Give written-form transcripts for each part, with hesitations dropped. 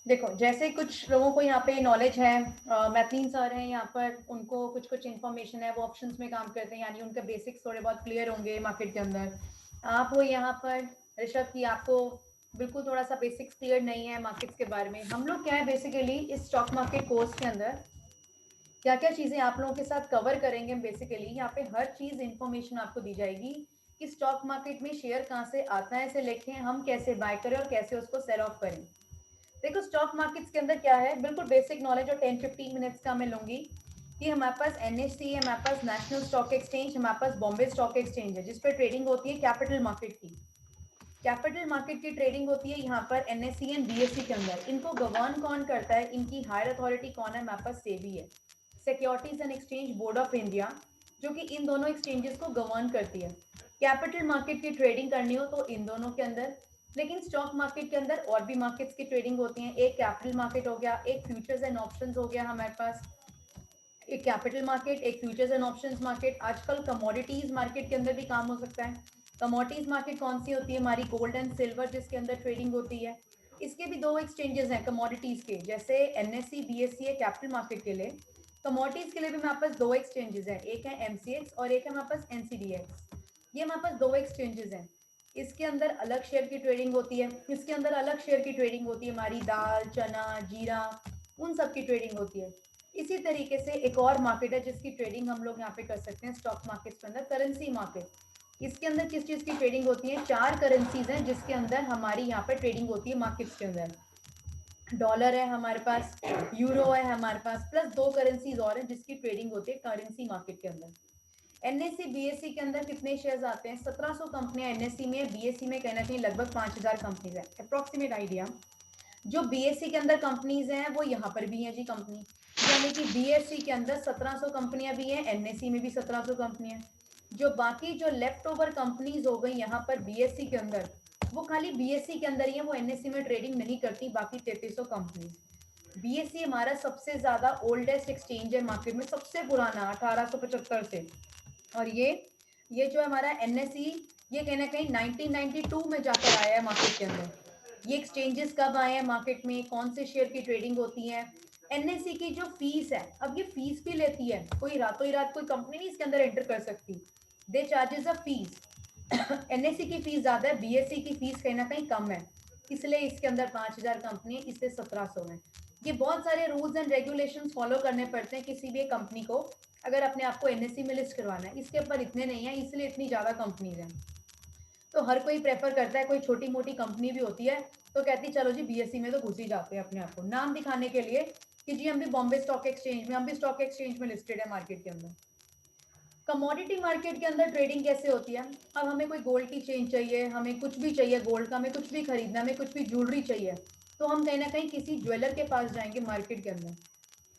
देखो, जैसे कुछ लोगों को यहाँ पे नॉलेज है, मैथलीन सर हैं यहाँ पर, उनको कुछ कुछ इन्फॉर्मेशन है, वो ऑप्शंस में काम करते हैं, यानी उनके बेसिक्स थोड़े बहुत क्लियर होंगे मार्केट के अंदर। आप हो यहाँ पर ऋषभ की आपको बिल्कुल थोड़ा सा बेसिक्स क्लियर नहीं है मार्केट्स के बारे में। हम लोग क्या है बेसिकली इस स्टॉक मार्केट कोर्स के अंदर क्या क्या चीजें आप लोगों के साथ कवर करेंगे। बेसिकली यहाँ पे हर चीज इंफॉर्मेशन आपको दी जाएगी कि स्टॉक मार्केट में शेयर कहाँ से आता है से लेके हम कैसे बाय करें और कैसे उसको सेल ऑफ करें। देखो, स्टॉक मार्केट्स के अंदर क्या है, बिल्कुल बेसिक नॉलेज और 10-15 मिनट्स का मैं लूंगी कि हमारे पास एनएससी है, हमारे पास नेशनल स्टॉक एक्सचेंज, हमारे पास बॉम्बे स्टॉक एक्सचेंज है, जिसपे ट्रेडिंग होती है कैपिटल मार्केट की। कैपिटल मार्केट की ट्रेडिंग होती है यहाँ पर एनएससी एंड बीएससी के अंदर। इनको गवर्न कौन करता है, इनकी हायर अथॉरिटी कौन है, हमारे पास सेबी है, securities and exchange board of India, जो कि इन दोनों एक्सचेंजेस को गवर्न करती है। कैपिटल मार्केट की ट्रेडिंग करनी हो तो इन दोनों के अंदर। लेकिन स्टॉक मार्केट के अंदर और भी मार्केट्स की ट्रेडिंग होती है। एक कैपिटल मार्केट हो गया, एक फ्यूचर्स एंड ऑप्शंस हो गया हमारे पास। एक कैपिटल मार्केट, एक फ्यूचर्स एंड ऑप्शंस मार्केट। आजकल कमोडिटीज मार्केट के अंदर भी काम हो सकता है। कमोडिटीज मार्केट कौन सी होती है, हमारी गोल्ड एंड सिल्वर जिसके अंदर ट्रेडिंग होती है। इसके भी दो एक्सचेंजेस हैं कमोडिटीज के, जैसे एनएससी बीएससी है कैपिटल मार्केट के लिए। कमोडिटीज के लिए भी हमारे पास दो एक्सचेंजेस हैं, एक है एमसीएक्स और एक है हमारे पास एनसीडीएक्स। ये हमारे पास दो एक्सचेंजेस हैं। इसके अंदर अलग शेयर की ट्रेडिंग होती है, इसके अंदर अलग शेयर की ट्रेडिंग होती है, हमारी दाल चना जीरा उन सब की ट्रेडिंग होती है। इसी तरीके से एक और मार्केट है जिसकी ट्रेडिंग हम लोग यहाँ पे कर सकते हैं स्टॉक मार्केट के अंदर, करेंसी मार्केट। इसके अंदर किस चीज़ की ट्रेडिंग होती है, चार करेंसीज हैं जिसके अंदर हमारी यहाँ पे ट्रेडिंग होती है मार्केट्स के अंदर। डॉलर है हमारे पास, यूरो है हमारे पास, प्लस दो करेंसीज और हैं जिसकी ट्रेडिंग होती है करेंसी मार्केट के अंदर। एनएससी बीएससी के अंदर कितने शेयर्स आते हैं, 1700 कंपनियां एनएससी में, बीएससी में कहना चाहिए लगभग 5000 कंपनीज है, अप्रोक्सीमेट आइडिया। जो बीएससी के अंदर कंपनीज हैं वो यहाँ पर भी है जी कंपनी, यानी कि बीएससी के अंदर 1700 कंपनियां भी हैं, एनएससी में भी 1700 कंपनियां। जो बाकी जो लेफ्ट ओवर कंपनीज हो गई यहाँ पर बीएससी के अंदर, वो खाली बीएससी के अंदर ही है, वो एनएससी में ट्रेडिंग नहीं करती बाकी 3300 कंपनीज। बीएससी हमारा सबसे ज्यादा ओल्डेस्ट एक्सचेंज है मार्केट में, सबसे पुराना 1875 से। और ये जो हमारा एनएसई, ये कहीं ना कहीं 1992 में जाकर आया है मार्केट के अंदर। ये एक्सचेंजेस कब आए हैं मार्केट में, कौन से शेयर की ट्रेडिंग होती है। एनएसई की जो फीस है, अब ये फीस भी लेती है, कोई रातों ही रात कोई कंपनी नहीं इसके अंदर एंटर कर सकती। दे चार्जेस अ फीस। एनएससी की फीस ज्यादा है, बीएससी की फीस कहीं ना कहीं कम है, इसलिए इसके अंदर 5000 कंपनी है, इससे 1700 है। ये बहुत सारे रूल्स एंड रेगुलेशन फॉलो करने पड़ते हैं किसी भी कंपनी को अगर अपने आप को एनएससी में लिस्ट करवाना है। इसके ऊपर इतने नहीं है, इसलिए इतनी ज्यादा कंपनीज हैं। तो हर कोई प्रेफर करता है, कोई छोटी मोटी कंपनी भी होती है तो कहती चलो जी बीएससी में तो घुस ही जाते हैं अपने आप को नाम दिखाने के लिए कि जी हम भी बॉम्बे स्टॉक एक्सचेंज में, हम भी स्टॉक एक्सचेंज में लिस्टेड है मार्केट के अंदर। कमोडिटी मार्केट के अंदर ट्रेडिंग कैसे होती है, अब हमें कोई गोल्ड की चेन चाहिए, हमें कुछ भी चाहिए गोल्ड का, हमें कुछ भी खरीदना, हमें कुछ भी ज्वेलरी चाहिए, तो हम कहीं ना कहीं किसी ज्वेलर के पास जाएंगे मार्केट के अंदर।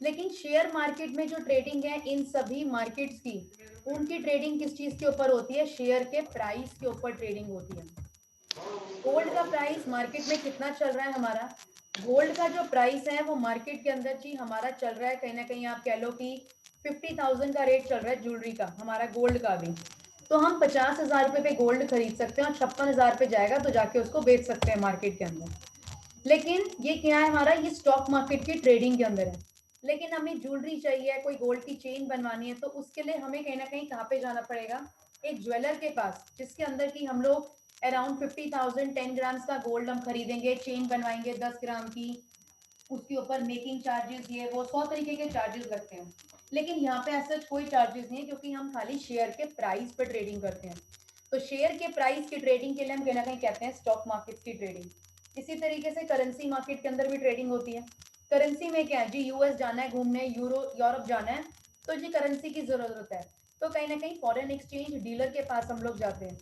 लेकिन शेयर मार्केट में जो ट्रेडिंग है इन सभी मार्केट्स की, उनकी ट्रेडिंग किस चीज के ऊपर होती है, शेयर के प्राइस के ऊपर ट्रेडिंग होती है। गोल्ड का प्राइस मार्केट में कितना चल रहा है हमारा, गोल्ड का जो प्राइस है वो मार्केट के अंदर जी हमारा चल रहा है कहीं ना कहीं आप कह लो कि 50,000 का रेट चल रहा है ज्वेलरी का, हमारा गोल्ड का भी। तो हम 50,000 रुपए पे गोल्ड खरीद सकते हैं और 56,000 पे जाएगा तो जाके उसको बेच सकते हैं मार्केट के अंदर। लेकिन ये क्या है हमारा, ये स्टॉक मार्केट की ट्रेडिंग के अंदर है। लेकिन हमें ज्वेलरी चाहिए, कोई गोल्ड की चेन बनवानी है, तो उसके लिए हमें कहीं ना कहीं कहाँ पे जाना पड़ेगा, एक ज्वेलर के पास, जिसके अंदर की हम लोग अराउंड 50,000 10 ग्राम्स का गोल्ड हम खरीदेंगे, चेन बनवाएंगे 10 ग्राम की, उसके ऊपर मेकिंग चार्जेस ये वो 100 तरीके के चार्जेस लगते हैं। लेकिन यहाँ पे ऐसा कोई चार्जेस नहीं है क्योंकि हम खाली शेयर के प्राइस पर ट्रेडिंग करते हैं। तो शेयर के प्राइस की ट्रेडिंग के लिए हम कहीं ना कहीं कहते हैं स्टॉक मार्केट की ट्रेडिंग। इसी तरीके से करेंसी मार्केट के अंदर भी ट्रेडिंग होती है। करेंसी में क्या है जी, यूएस जाना है घूमने, यूरोप जाना है, तो जी करेंसी की जरूरत है, तो कहीं ना कहीं फॉरेन एक्सचेंज डीलर के पास हम लोग जाते हैं।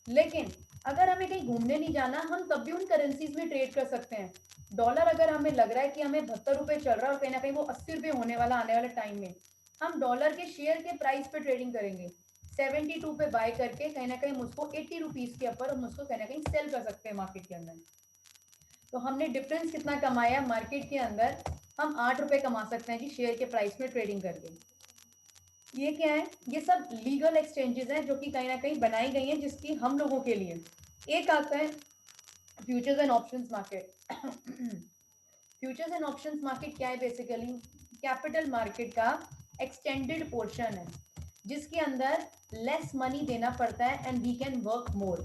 लेकिन अगर हमें कहीं घूमने नहीं जाना, हम तब भी उन करेंसीज में ट्रेड कर सकते हैं। डॉलर अगर हमें लग रहा है कि हमें 72 रुपए चल रहा है और कहीं ना कहीं वो 80 रुपए होने वाला आने वाले टाइम में, हम डॉलर के शेयर के प्राइस पे ट्रेडिंग करेंगे। 72 पे बाय करके कहीं ना कहीं मुझको 80 रुपीज के ऊपर हम उसको कहीं ना कहीं सेल कर सकते हैं मार्केट के अंदर। तो हमने डिफरेंस कितना कमाया मार्केट के अंदर, हम 8 रुपए कमा सकते हैं जी शेयर के प्राइस में ट्रेडिंग करके। ये क्या है, ये सब लीगल एक्सचेंजेस हैं जो कि कहीं ना कहीं बनाई गई हैं जिसकी हम लोगों के लिए। एक आता है futures and options market. Futures and options market क्या है? बेसिकली कैपिटल मार्केट का एक्सटेंडेड पोर्शन है जिसके अंदर लेस मनी देना पड़ता है and we can work more.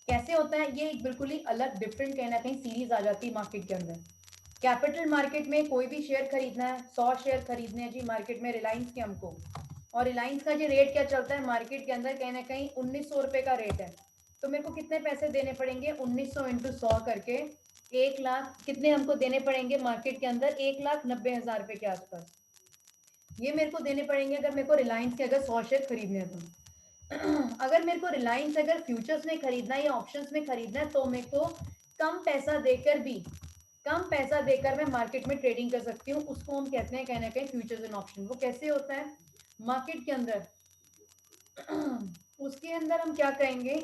कैसे होता है ये? एक बिल्कुल ही अलग डिफरेंट कहीं ना कहीं सीरीज आ जाती है मार्केट के अंदर। कैपिटल मार्केट में कोई भी शेयर खरीदना है, 100 शेयर खरीदने हैं जी मार्केट में रिलायंस के हमको, और रिलायंस का जो रेट क्या चलता है मार्केट के अंदर, कहीं ना कहीं 1900 रुपए का रेट है। तो मेरे को कितने पैसे देने पड़ेंगे? 1900 इंटू 100 करके 1 लाख कितने हमको देने पड़ेंगे मार्केट के अंदर? 1,90,000 रुपए के आसपास ये मेरे को देने पड़ेंगे अगर मेरे को रिलायंस के अगर 100 शेयर खरीदने हैं तो। अगर मेरे को रिलायंस अगर फ्यूचर्स में खरीदना है या ऑप्शंस में खरीदना है तो मेरे को कम पैसा देकर भी, कम पैसा देकर मैं मार्केट में ट्रेडिंग कर सकती हूँ। उसको हम कहते हैं कहीं ना कहीं फ्यूचर्स एंड ऑप्शन। वो कैसे होता है मार्केट के अंदर? उसके अंदर हम क्या कहेंगे?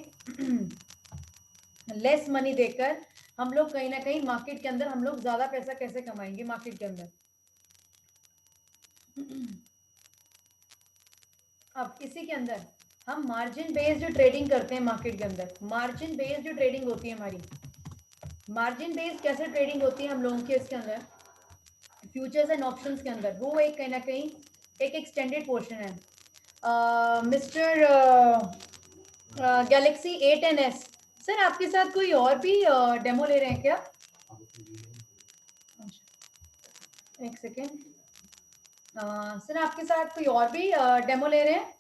लेस मनी देकर हम लोग कहीं ना कहीं मार्केट के अंदर हम लोग ज्यादा पैसा कैसे कमाएंगे मार्केट के अंदर। अब इसी के अंदर हम मार्जिन बेस्ड जो ट्रेडिंग करते हैं मार्केट के अंदर, मार्जिन बेस्ड जो ट्रेडिंग होती है हमारी, मार्जिन बेस्ड कैसे ट्रेडिंग होती है हम लोगों के इसके अंदर फ्यूचर्स एंड ऑप्शंस के अंदर, वो एक कहीं ना कहीं एक एक्सटेंडेड पोर्शन है। मिस्टर गैलेक्सी A10s सर, आपके साथ कोई और भी डेमो ले रहे हैं क्या? एक सेकेंड। सर आपके साथ कोई और भी डेमो ले रहे हैं?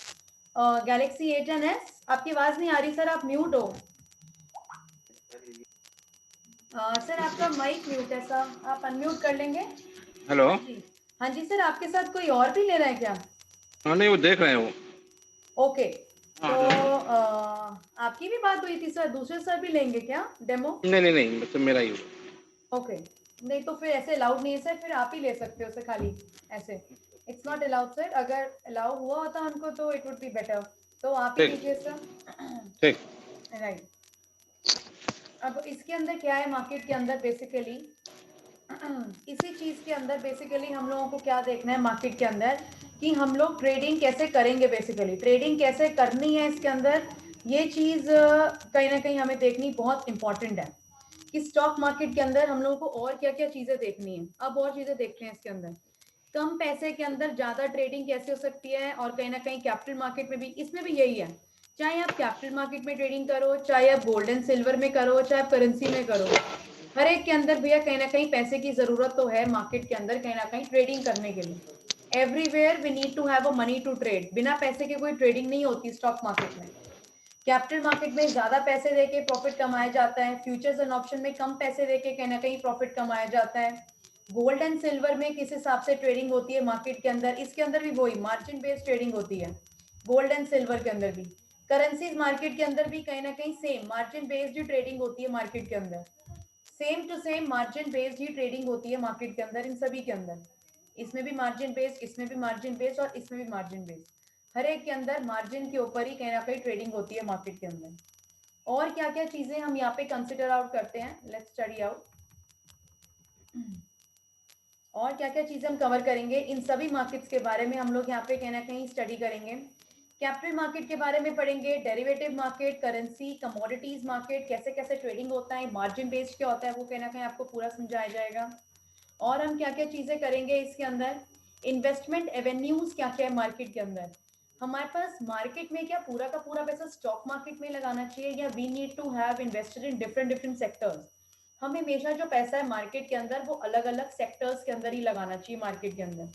गैलेक्सी A10s, आपकी आवाज नहीं आ रही सर, आप म्यूट हो। सर आपका माइक म्यूट है सर, आप अनम्यूट कर लेंगे? हेलो। हाँ जी, हाँ जी सर, आपके साथ कोई और भी ले रहा है क्या? हाँ नहीं, वो देख रहे हैं वो। ओके, तो हाँ। आपकी भी बात हुई थी सर, दूसरे सर भी लेंगे क्या डेमो? नहीं नहीं नहीं, मतलब मेरा ही हुआ। ओके, नहीं तो फिर ऐसे अलाउड नहीं है सर, फिर आप ही ले सकते हो सर खाली ऐसे। इट्स नॉट अलाउड सर, अगर अलाउ हुआ होता हमको तो इट वुड बी बेटर, तो आप ही ठीक लीजिए सर। ठीक। राइट। अब इसके अंदर क्या है मार्केट के अंदर बेसिकली, इसी चीज के अंदर बेसिकली हम लोगों को क्या देखना है मार्केट के अंदर कि हम लोग ट्रेडिंग कैसे करेंगे, बेसिकली ट्रेडिंग कैसे करनी है इसके अंदर, ये चीज कहीं ना कहीं हमें देखनी बहुत इंपॉर्टेंट है कि स्टॉक मार्केट के अंदर हम लोगों को और क्या क्या चीजें देखनी है। अब और चीजें देखते हैं इसके अंदर, कम पैसे के अंदर ज्यादा ट्रेडिंग कैसे हो सकती है, और कहीं ना कहीं कैपिटल मार्केट में भी, इसमें भी यही है, चाहे आप कैपिटल मार्केट में ट्रेडिंग करो, चाहे आप गोल्ड एंड सिल्वर में करो, चाहे आप करेंसी में करो, हर एक के अंदर भैया कहीं ना कहीं पैसे की जरूरत तो है मार्केट के अंदर कहीं ना कहीं ट्रेडिंग करने के लिए। Everywhere we need to have a money to trade, बिना पैसे के कोई ट्रेडिंग नहीं होती स्टॉक मार्केट में। कैपिटल मार्केट में ज्यादा पैसे देके प्रॉफिट कमाया जाता है, फ्यूचर्स एंड ऑप्शन में कम पैसे देके कहीं ना कहीं प्रॉफिट कमाया जाता है। गोल्ड एंड सिल्वर में किस हिसाब से ट्रेडिंग होती है मार्केट के अंदर, इसके अंदर भी वही मार्जिन बेस्ड ट्रेडिंग होती है गोल्ड एंड सिल्वर के अंदर भी। करेंसीज मार्केट के अंदर भी कहीं ना कहीं सेम मार्जिन बेस्ड ही ट्रेडिंग होती है मार्केट के अंदर, same to same margin based ही ट्रेडिंग होती है मार्केट के अंदर, इन सभी के अंदर। इसमें भी मार्जिन बेस्ड, इसमें भी मार्जिन बेस्ड, और इसमें भी मार्जिन बेस्ड, हर एक के अंदर मार्जिन के ऊपर ही कहीं ना कहीं ट्रेडिंग होती है मार्केट के अंदर। और क्या क्या चीजें हम यहाँ पे कंसिडर आउट करते हैं, लेट्स स्टडी आउट। और क्या क्या चीजें हम कवर करेंगे इन सभी मार्केट्स के बारे में हम लोग यहाँ पे कहीं ना कहीं स्टडी करेंगे। कैपिटल मार्केट के बारे में पढ़ेंगे, derivative market, currency, commodities market, कैसे कैसे ट्रेडिंग होता है, मार्जिन बेस्ड क्या होता है वो कहीं ना कहीं आपको पूरा समझाया जाएगा। और हम क्या क्या चीजें करेंगे इसके अंदर, इन्वेस्टमेंट एवेन्यूज क्या क्या है मार्केट के अंदर, हमारे पास मार्केट में क्या पूरा का पूरा पैसा स्टॉक मार्केट में लगाना चाहिए, या we need to have invested in different different sectors. हमें हमेशा जो पैसा है मार्केट के अंदर वो अलग अलग सेक्टर्स के अंदर ही लगाना चाहिए मार्केट के अंदर।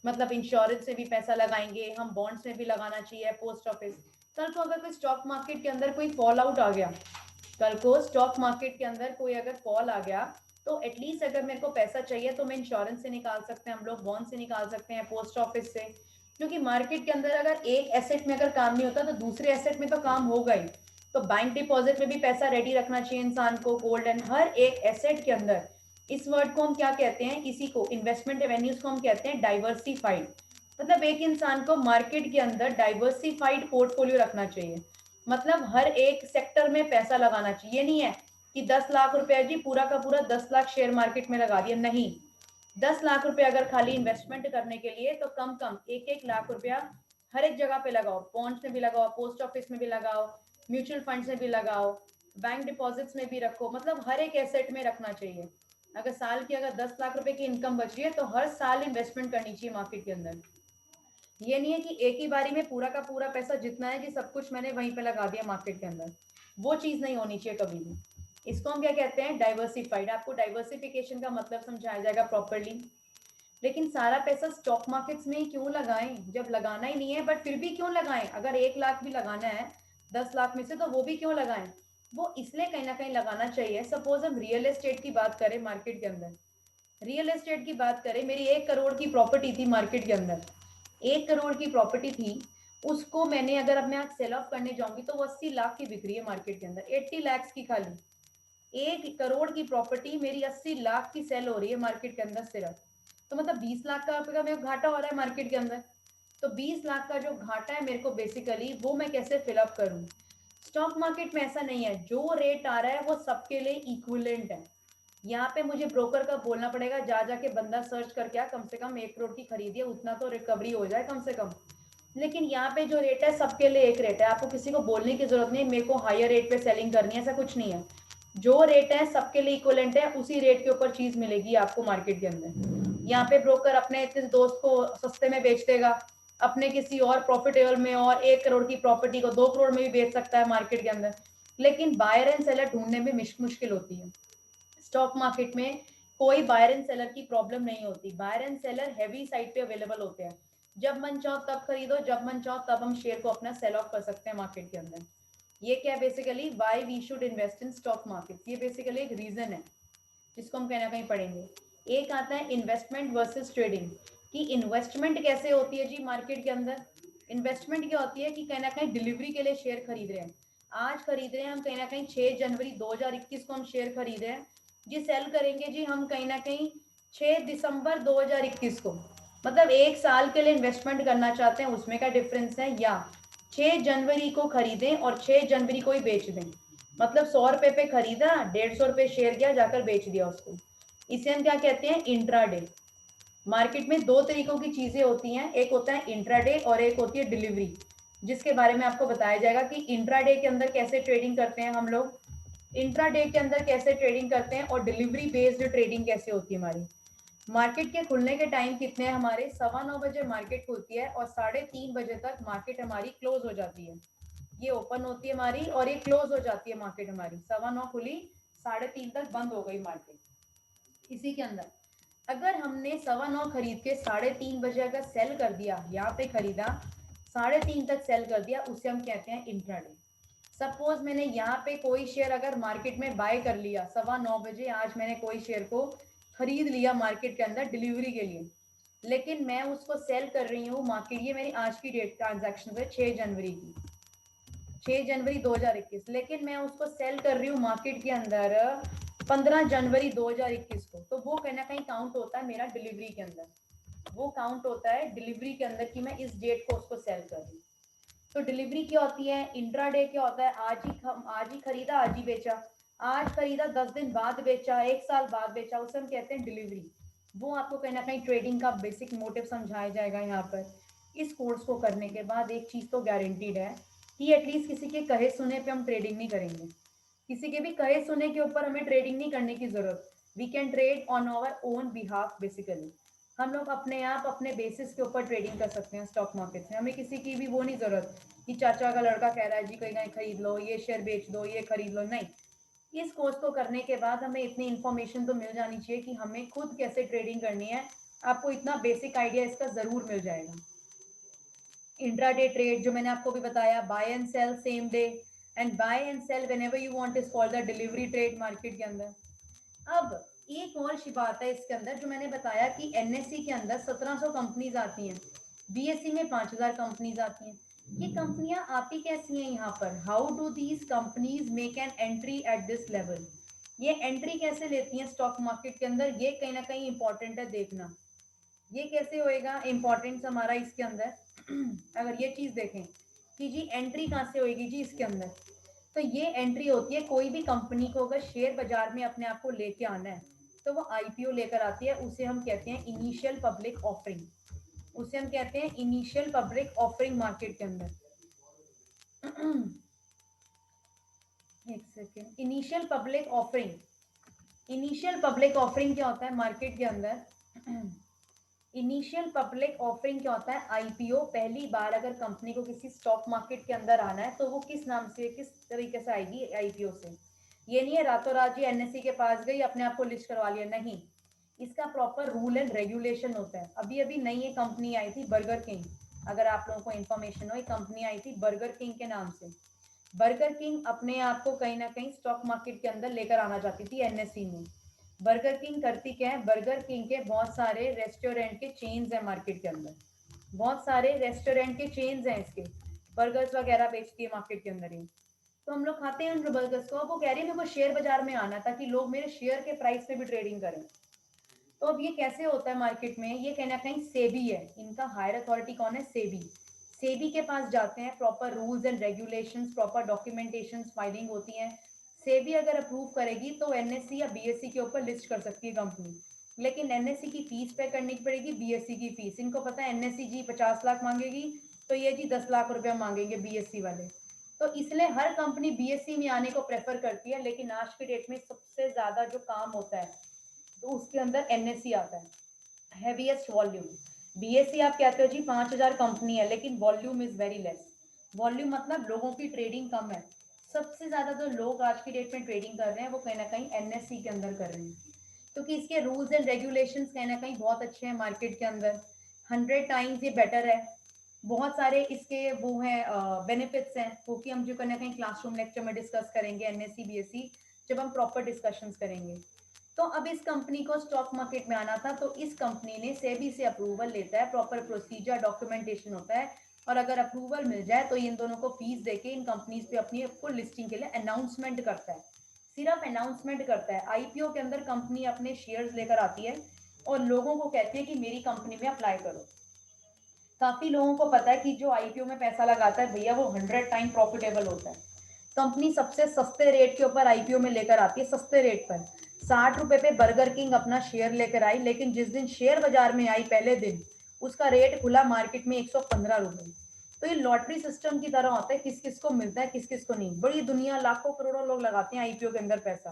मतलब इंश्योरेंस में भी पैसा लगाएंगे हम, बॉन्ड्स में भी लगाना चाहिए, पोस्ट ऑफिस। कल को अगर कोई स्टॉक मार्केट के अंदर कोई फॉल आउट आ गया, कल को स्टॉक मार्केट के अंदर कोई अगर फॉल आ गया, तो एटलीस्ट अगर मेरे को पैसा चाहिए तो मैं इंश्योरेंस से निकाल सकते हैं हम लोग, बॉन्ड से निकाल सकते हैं, पोस्ट ऑफिस से। क्योंकि मार्केट के अंदर अगर एक एसेट में अगर काम नहीं होता तो दूसरे एसेट में तो काम होगा ही। तो बैंक डिपॉजिट में भी पैसा रेडी रखना चाहिए इंसान को, गोल्ड एंड हर एक एसेट के अंदर। इस वर्ड को हम क्या कहते हैं, इसी को इन्वेस्टमेंट रेवेन्यूज को हम कहते हैं डाइवर्सिफाइड। मतलब एक इंसान को मार्केट के अंदर डाइवर्सिफाइड पोर्टफोलियो रखना चाहिए, मतलब हर एक सेक्टर में पैसा लगाना चाहिए। ये नहीं है कि 10 लाख रुपया जी पूरा का पूरा 10 लाख शेयर मार्केट में लगा दिया, नहीं। 10 लाख रुपया अगर खाली इन्वेस्टमेंट करने के लिए तो कम कम 1-1 लाख रुपया हर एक जगह पे लगाओ, बॉन्ड्स में भी लगाओ, पोस्ट ऑफिस में भी लगाओ, म्यूचुअल फंड्स में भी लगाओ, बैंक डिपॉजिट्स में भी रखो, मतलब हर एक एसेट में रखना चाहिए। अगर साल की अगर 10 लाख रुपए की इनकम बच रही है तो हर साल इन्वेस्टमेंट करनी चाहिए मार्केट के अंदर। ये नहीं है कि एक ही बारी में पूरा का पूरा पैसा जितना है कि सब कुछ मैंने वहीं पे लगा दिया मार्केट के अंदर, वो चीज नहीं होनी चाहिए कभी भी। इसको हम क्या कहते हैं, डाइवर्सिफाइड। आपको डाइवर्सिफिकेशन का मतलब समझाया जाएगा प्रॉपरली। लेकिन सारा पैसा स्टॉक मार्केट्स में ही क्यों लगाएं जब लगाना ही नहीं है, बट फिर भी क्यों लगाएं? अगर 1 लाख भी लगाना है 10 लाख में से तो वो भी क्यों लगाएं? वो इसलिए कहीं ना कहीं लगाना चाहिए। सपोज हम रियल एस्टेट की बात करें मार्केट के अंदर, रियल एस्टेट की बात करें, मेरी 1 करोड़ की प्रॉपर्टी थी मार्केट के अंदर, 1 करोड़ की प्रॉपर्टी थी, उसको मैंने अगर अब मैं आज सेल ऑफ करने जाऊंगी तो वो 80 लाख की बिक रही है मार्केट के अंदर, 80 लैक्स की खाली। 1 करोड़ की प्रॉपर्टी मेरी 80 लाख की सेल हो रही है मार्केट के अंदर सिर्फ। तो मतलब 20 लाख का रुपए का मेरे को घाटा हो रहा है मार्केट के अंदर। तो 20 लाख का जो घाटा है मेरे को बेसिकली, वो मैं कैसे फिलअप करूं? स्टॉक मार्केट में ऐसा नहीं है, जो रेट आ रहा है वो सबके लिए इक्विवेलेंट है। यहाँ पे मुझे ब्रोकर का बोलना पड़ेगा, जा जाके बंदा सर्च करके आ, कम से कम 1 करोड़ की खरीदी है, उतना तो रिकवरी हो जाए कम से कम। लेकिन यहाँ पे जो रेट है सबके लिए एक रेट है, आपको किसी को बोलने की जरूरत नहीं मेरे को हायर रेट पे सेलिंग करनी है, ऐसा कुछ नहीं है। जो रेट है सबके लिए इक्वलेंट है, उसी रेट के ऊपर चीज मिलेगी आपको मार्केट के अंदर। यहाँ पे ब्रोकर अपने किसी दोस्त को सस्ते में बेच देगा, अपने किसी और प्रॉफिटेबल में, और 1 करोड़ की प्रॉपर्टी को 2 करोड़ में भी बेच सकता है मार्केट के अंदर। लेकिन बायर एंड सेलर ढूंढने में मुश्किल होती है। स्टॉक मार्केट में कोई बायर एंड सेलर की प्रॉब्लम नहीं होती, buyer and seller heavy side पे अवेलेबल होते हैं। जब मन चाहो तब खरीदो, जब मन चाहो तब हम शेयर को अपना सेल ऑफ कर सकते हैं मार्केट के अंदर। ये क्या है basically, why we should invest in stock market, ये बेसिकली एक रीजन है जिसको हम कहीं ना कहीं पढ़ेंगे। एक आता है इन्वेस्टमेंट वर्सेस ट्रेडिंग, कि इन्वेस्टमेंट कैसे होती है जी मार्केट के अंदर। इन्वेस्टमेंट क्या होती है कि कहीं ना कहीं डिलीवरी के लिए शेयर खरीद रहे हैं, आज खरीद रहे हैं हम कहीं ना कहीं 6 जनवरी 2021 को हम शेयर खरीद रहे हैं जी, सेल करेंगे जी हम कहीं ना कहीं 6 दिसंबर 2021 को। मतलब 1 साल के लिए इन्वेस्टमेंट करना चाहते हैं, उसमें का डिफरेंस है। या 6 जनवरी को खरीदें और 6 जनवरी को ही बेच दें, मतलब 100 रुपए पे खरीदा, 150 रुपए शेयर किया, जाकर बेच दिया उसको। इसे हम क्या कहते हैं, इंट्राडे। मार्केट में 2 तरीकों की चीजें होती हैं, एक होता है इंट्राडे और एक होती है डिलीवरी, जिसके बारे में आपको बताया जाएगा कि इंट्राडे के अंदर कैसे ट्रेडिंग करते हैं हम लोग, इंट्राडे के अंदर कैसे ट्रेडिंग करते हैं, और डिलीवरी बेस्ड ट्रेडिंग कैसे होती है हमारी। मार्केट के खुलने के टाइम कितने हैं हमारे, 9:15 बजे मार्केट खुलती है और 3:30 बजे तक मार्केट हमारी क्लोज हो जाती है। ये ओपन होती है हमारी और ये क्लोज हो जाती है मार्केट हमारी, 9:15 खुली, 3:30 तक बंद हो गई मार्केट। इसी के अंदर अगर हमने 9:15 खरीद के 3:30 बजे अगर सेल कर दिया, यहाँ पे खरीदा 3:30 तक सेल कर दिया, उसे हम कहते हैं इंट्राडे। सपोज मैंने यहाँ पे कोई शेयर अगर मार्केट में बाय कर लिया 9:15 बजे, आज मैंने कोई शेयर को खरीद लिया मार्केट के अंदर डिलीवरी के लिए, लेकिन मैं उसको सेल कर रही हूँ मार्केट, ये मेरी आज की डेट ट्रांजैक्शन है 6 जनवरी की, 6 जनवरी 2021, लेकिन मैं उसको सेल कर रही हूँ मार्केट के अंदर 15 जनवरी 2021 को, तो वो कहीं ना कहीं काउंट होता है मेरा डिलीवरी के अंदर, वो काउंट होता है डिलीवरी के अंदर कि मैं इस डेट को उसको सेल कर रही हूँ। तो डिलीवरी क्या होती है, इंट्राडे क्या होता है, आज ही खरीदा आज ही बेचा, आज खरीदा 10 दिन बाद बेचा, 1 साल बाद बेचा, उसे हम कहते हैं डिलीवरी। वो आपको कहीं ना कहीं ट्रेडिंग का बेसिक मोटिव समझाया जाएगा यहाँ पर। इस कोर्स को करने के बाद एक चीज तो गारंटीड है कि एटलीस्ट किसी के कहे सुने पे हम ट्रेडिंग नहीं करेंगे, किसी के भी कहे सुने के ऊपर हमें ट्रेडिंग नहीं करने की जरूरत। We can trade on our own behalf basically, हम लोग अपने आप अपने बेसिस के ऊपर ट्रेडिंग कर सकते हैं स्टॉक मार्केट में, हमें किसी की भी वो नहीं जरूरत कि चाचा का लड़का कह रहा है जी कहीं कहीं खरीद लो, ये शेयर बेच दो, ये खरीद लो, नहीं। इस कोर्स को करने के बाद हमें इतनी इन्फॉर्मेशन तो मिल जानी चाहिए कि हमें खुद कैसे ट्रेडिंग करनी है, आपको इतना बेसिक आइडिया इसका जरूर मिल जाएगा। इंट्राडे ट्रेड जो मैंने आपको भी बताया, buy and sell same day and buy and sell whenever you want is called the delivery trade market के अंदर। अब एक और बात है इसके अंदर जो मैंने बताया कि एनएससी के अंदर 1700 कंपनीज आती हैं, बीएससी में 5000 कंपनीज आती हैं। ये कंपनियां आती कैसी हैं यहाँ पर, how do these companies make an entry at this level, ये एंट्री कैसे लेती हैं स्टॉक मार्केट के अंदर, ये कहीं ना कहीं इंपॉर्टेंट है देखना। ये कैसे होएगा इंपॉर्टेंस हमारा इसके अंदर अगर ये चीज देखें कि जी एंट्री कहाँ से होएगी जी इसके अंदर, तो ये एंट्री होती है कोई भी कंपनी को अगर शेयर बाजार में अपने आप को लेके आना है तो वो आईपीओ लेकर आती है, उसे हम कहते हैं इनिशियल पब्लिक ऑफरिंग, उसे हम कहते हैं इनिशियल पब्लिक ऑफरिंग मार्केट के अंदर। एक second, initial public offering, initial public offering क्या होता है मार्केट के अंदर? इनिशियल पब्लिक ऑफरिंग क्या होता है? आईपीओ। पहली बार अगर कंपनी को किसी स्टॉक मार्केट के अंदर आना है तो वो किस नाम से, किस तरीके से आएगी? आईपीओ से। ये नहीं है रातों रात जी एनएससी के पास गई अपने आप को लिस्ट करवा लिया, नहीं। इसका प्रॉपर रूल एंड रेगुलेशन होता है। अभी अभी नई एक कंपनी आई थी बर्गर किंग, अगर आप लोगों को इन्फॉर्मेशन हो, एक कंपनी आई थी बर्गर किंग के नाम से। बर्गर किंग अपने आप को कहीं ना कहीं स्टॉक मार्केट के अंदर लेकर आना चाहती थी एनएससी में। बर्गर किंग करती क्या है? बर्गर किंग के बहुत सारे रेस्टोरेंट के चेन्स हैं मार्केट के अंदर, बहुत सारे रेस्टोरेंट के चेन्स हैं इसके, बर्गर्स वगैरह बेचती है मार्केट के अंदर ही। तो हम लोग खाते हैं उन बर्गर्स को। अब वो कह रही है मेरे को शेयर बाजार में आना ताकि लोग मेरे शेयर के प्राइस पे भी ट्रेडिंग करें। तो अब ये कैसे होता है मार्केट में? ये कहीं ना कहीं सेबी है, इनका हायर अथॉरिटी कौन है? सेबी। सेबी के पास जाते हैं, proper rules and regulations, proper documentation filing होती है। सेबी अगर अप्रूव करेगी तो एनएससी या बीएससी के ऊपर लिस्ट कर सकती है कंपनी। लेकिन एनएससी की फीस पे करनी पड़ेगी, बीएससी की फीस। इनको पता है एनएससी जी 50 लाख मांगेगी तो ये जी 10 लाख रुपया मांगेंगे बीएससी वाले। तो इसलिए हर कंपनी बीएससी में आने को प्रेफर करती है। लेकिन आज के डेट में सबसे ज्यादा जो काम होता है तो उसके अंदर एनएससी आता है, हैवीएस्ट वॉल्यूम। बीएससी आप कहते हो जी 5,000 कंपनी है, लेकिन volume is very less. Volume मतलब लोगों की ट्रेडिंग कम है। सबसे ज्यादा जो लोग आज की डेट में ट्रेडिंग कर रहे हैं वो कहीं ना कहीं एनएससी के अंदर कर रहे हैं, क्योंकि इसके रूल्स एंड रेगुलेशंस कहीं ना कहीं बहुत अच्छे हैं मार्केट के अंदर। 100 टाइम्स ये बेटर है। बहुत सारे इसके वो हैं बेनिफिट्स हैं, वो कि हम जो कहीं ना कहीं क्लासरूम लेक्चर में डिस्कस करेंगे एनएससी बीएससी, जब हम प्रॉपर डिस्कशंस करेंगे। तो अब इस कंपनी को स्टॉक मार्केट में आना था तो इस कंपनी ने सेबी से अप्रूवल लेता है, प्रॉपर प्रोसीजर डॉक्यूमेंटेशन होता है। और अगर अप्रूवल मिल जाए तो इन दोनों को फीस देके इन कंपनीज पे अपनी फुल लिस्टिंग के लिए अनाउंसमेंट करता है। सिर्फ अनाउंसमेंट करता है। आईपीओ के अंदर कंपनी अपने शेयर्स लेकर आती है और लोगों को कहती है कि मेरी कंपनी में अप्लाई करो। काफी लोगों को पता है कि जो आईपीओ में पैसा लगाता है भैया वो 100 टाइम प्रॉफिटेबल होता है। कंपनी सबसे सस्ते रेट के ऊपर आईपीओ में लेकर आती है, सस्ते रेट पर। 60 रुपए पे बर्गर किंग अपना शेयर लेकर आई, लेकिन जिस दिन शेयर बाजार में आई पहले दिन उसका रेट खुला मार्केट में 115 रुपए। तो ये लॉटरी सिस्टम की तरह होता है, किस किस को मिलता है किस किस को नहीं। बड़ी दुनिया, लाखों करोड़ों लोग लगाते हैं आईपीओ के अंदर पैसा,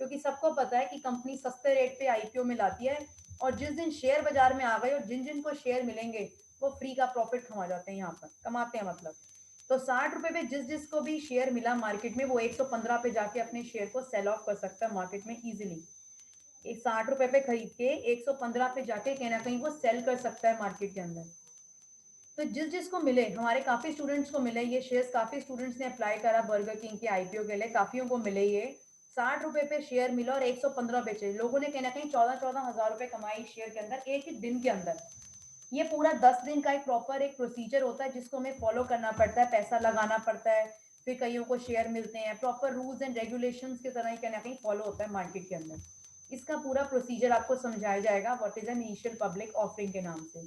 क्योंकि सबको पता है कि कंपनी सस्ते रेट पे आईपीओ में लाती है। और जिस दिन शेयर बाजार में आ गए और जिन जिन को शेयर मिलेंगे वो फ्री का प्रॉफिट कमा जाते हैं, यहाँ पर कमाते हैं मतलब। तो 60 रुपए पे जिस जिसको भी शेयर मिला मार्केट में वो 115 पे जाके अपने शेयर को सेल ऑफ कर सकता है मार्केट में इजीली। एक 60 रुपए पे खरीद के 115 पे जाके कहीं ना कहीं वो सेल कर सकता है मार्केट के अंदर। तो जिस जिसको मिले, हमारे काफी स्टूडेंट्स को मिले ये शेयर्स, काफी स्टूडेंट्स ने अप्लाई करा बर्गर किंग के आईपीओ के लिए, काफियों को मिले ये। 60 रुपए पे शेयर मिला और 115 बेचे, लोगों ने कहीं ना कहीं 14-14 हजार रुपए कमाई शेयर के अंदर एक ही दिन के अंदर। ये पूरा 10 दिन का एक प्रॉपर एक प्रोसीजर होता है जिसको हमें फॉलो करना पड़ता है, पैसा लगाना पड़ता है, फिर कईयों को शेयर मिलते हैं। प्रॉपर रूल्स एंड रेगुलेशंस की तरह ही कहीं ना कहीं फॉलो होता है मार्केट के अंदर। इसका पूरा प्रोसीजर आपको समझाया जाएगा what is an initial public offering के नाम से,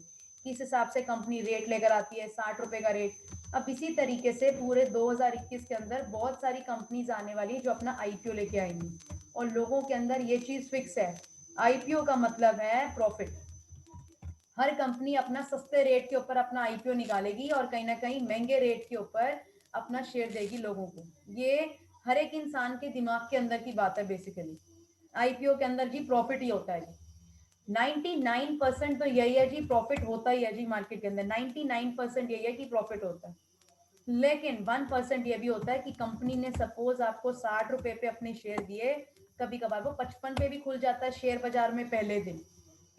किस हिसाब से कंपनी रेट लेकर आती है, 60 रुपए का रेट। अब इसी तरीके से पूरे 2021 के अंदर बहुत सारी कंपनीज आने वाली है जो अपना आईपीओ लेके आएंगी, और लोगों के अंदर ये चीज फिक्स है, आईपीओ का मतलब है प्रॉफिट। हर कंपनी अपना सस्ते रेट के ऊपर अपना आईपीओ निकालेगी और कहीं ना कहीं महंगे रेट के ऊपर अपना शेयर देगी लोगों को। ये हर एक इंसान के दिमाग के अंदर की बात है बेसिकली। आईपीओ के अंदर जी प्रॉफिट ही होता है जी। 99% तो यही है जी, प्रॉफिट होता ही है जी मार्केट के अंदर। 99% यही है कि प्रॉफिट होता है। लेकिन 1% ये भी होता है कि कंपनी ने सपोज आपको 60 रुपए पे अपने शेयर दिए, कभी कभार वो 55 पे भी खुल जाता है शेयर बाजार में पहले दिन,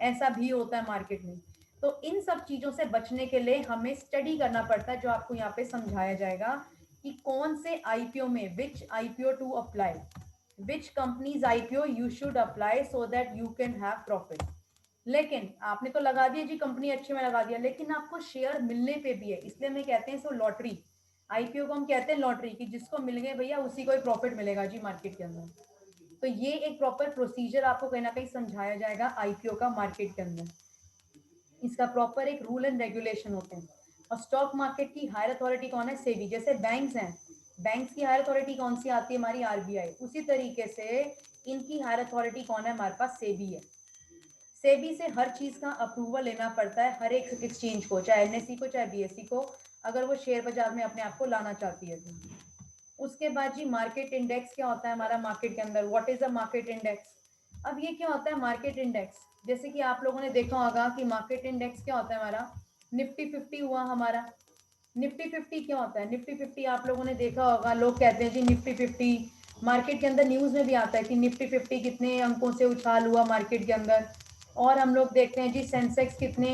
ऐसा भी होता है मार्केट में। तो इन सब चीजों से बचने के लिए हमें स्टडी करना पड़ता है, जो आपको यहाँ पे समझाया जाएगा कि कौन से आईपीओ में which IPO to apply, which companies IPO you should apply so that you can have profit. लेकिन आपने तो लगा दिया जी, कंपनी अच्छे में लगा दिया, लेकिन आपको शेयर मिलने पे भी है, इसलिए हम कहते हैं इसको लॉटरी। आईपीओ को हम कहते हैं लॉटरी, कि जिसको मिल गए भैया उसी को ही प्रॉफिट मिलेगा जी मार्केट के अंदर। तो ये एक प्रॉपर प्रोसीजर आपको कहीं ना कहीं समझाया जाएगा आईपीओ का मार्केट के अंदर। इसका प्रॉपर एक रूल एंड रेगुलेशन होते हैं। और स्टॉक मार्केट की हायर अथॉरिटी कौन है? सेबी। जैसे बैंक्स हैं, बैंक्स की हायर अथॉरिटी कौन सी आती है? हमारी आरबीआई। उसी तरीके से इनकी हायर अथॉरिटी कौन है? हमारे पास सेबी है। सेबी से हर चीज का अप्रूवल लेना पड़ता है, हर एक एक्सचेंज को, चाहे एनएससी को चाहे बीएससी को, अगर वो शेयर बाजार में अपने आप को लाना चाहती है तो। उसके बाद जी मार्केट इंडेक्स क्या होता है हमारा मार्केट के अंदर? What is a market index? अब ये क्या होता है मार्केट इंडेक्स, जैसे कि आप लोगों ने देखा होगा कि मार्केट इंडेक्स क्या होता है हमारा, निफ्टी 50 हुआ हमारा। निफ्टी 50 क्या होता है, निफ्टी 50 आप लोगों ने देखा होगा, लोग कहते हैं जी निफ्टी 50, मार्केट के अंदर न्यूज में भी आता है कि निफ्टी 50 कितने अंकों से उछाल हुआ मार्केट के अंदर। और हम लोग देखते हैं जी सेंसेक्स कितने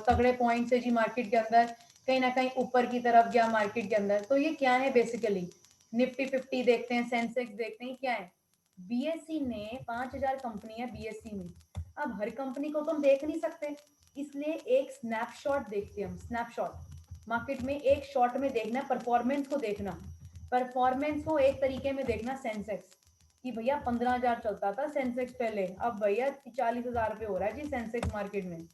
तगड़े पॉइंट से जी मार्केट के अंदर कहीं ना कहीं ऊपर की तरफ गया मार्केट के अंदर। तो ये क्या है बेसिकली, निफ्टी 50 देखते हैं, सेंसेक्स देखते हैं, क्या है, बीएसई ने 5000 कंपनी है बीएसई में। अब हर कंपनी को तो हम देख नहीं सकते, इसलिए एक स्नैपशॉट देखते हैं हम, स्नैपशॉट मार्केट में एक शॉट में देखना, परफॉर्मेंस को देखना, परफॉर्मेंस को एक तरीके में देखना सेंसेक्स कि भैया 15,000 चलता था सेंसेक्स पहले, अब भैया 40,000 रुपये हो रहा है जी सेंसेक्स मार्केट में।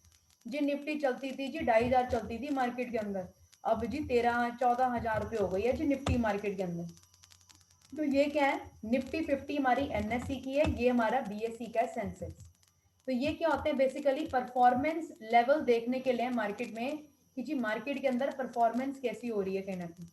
जी निफ्टी चलती थी जी 2,500 चलती थी मार्केट के अंदर, अब जी 13-14,000 रुपये हो गई है जी निफ्टी मार्केट के अंदर। तो ये क्या है, निफ्टी 50 हमारी एनएससी की है, ये हमारा बीएसई का है सेंसेक्स। तो ये क्या होते हैं बेसिकली परफॉर्मेंस लेवल देखने के लिए मार्केट में कि जी मार्केट के अंदर परफॉर्मेंस कैसी हो रही है कहीं ना कहीं।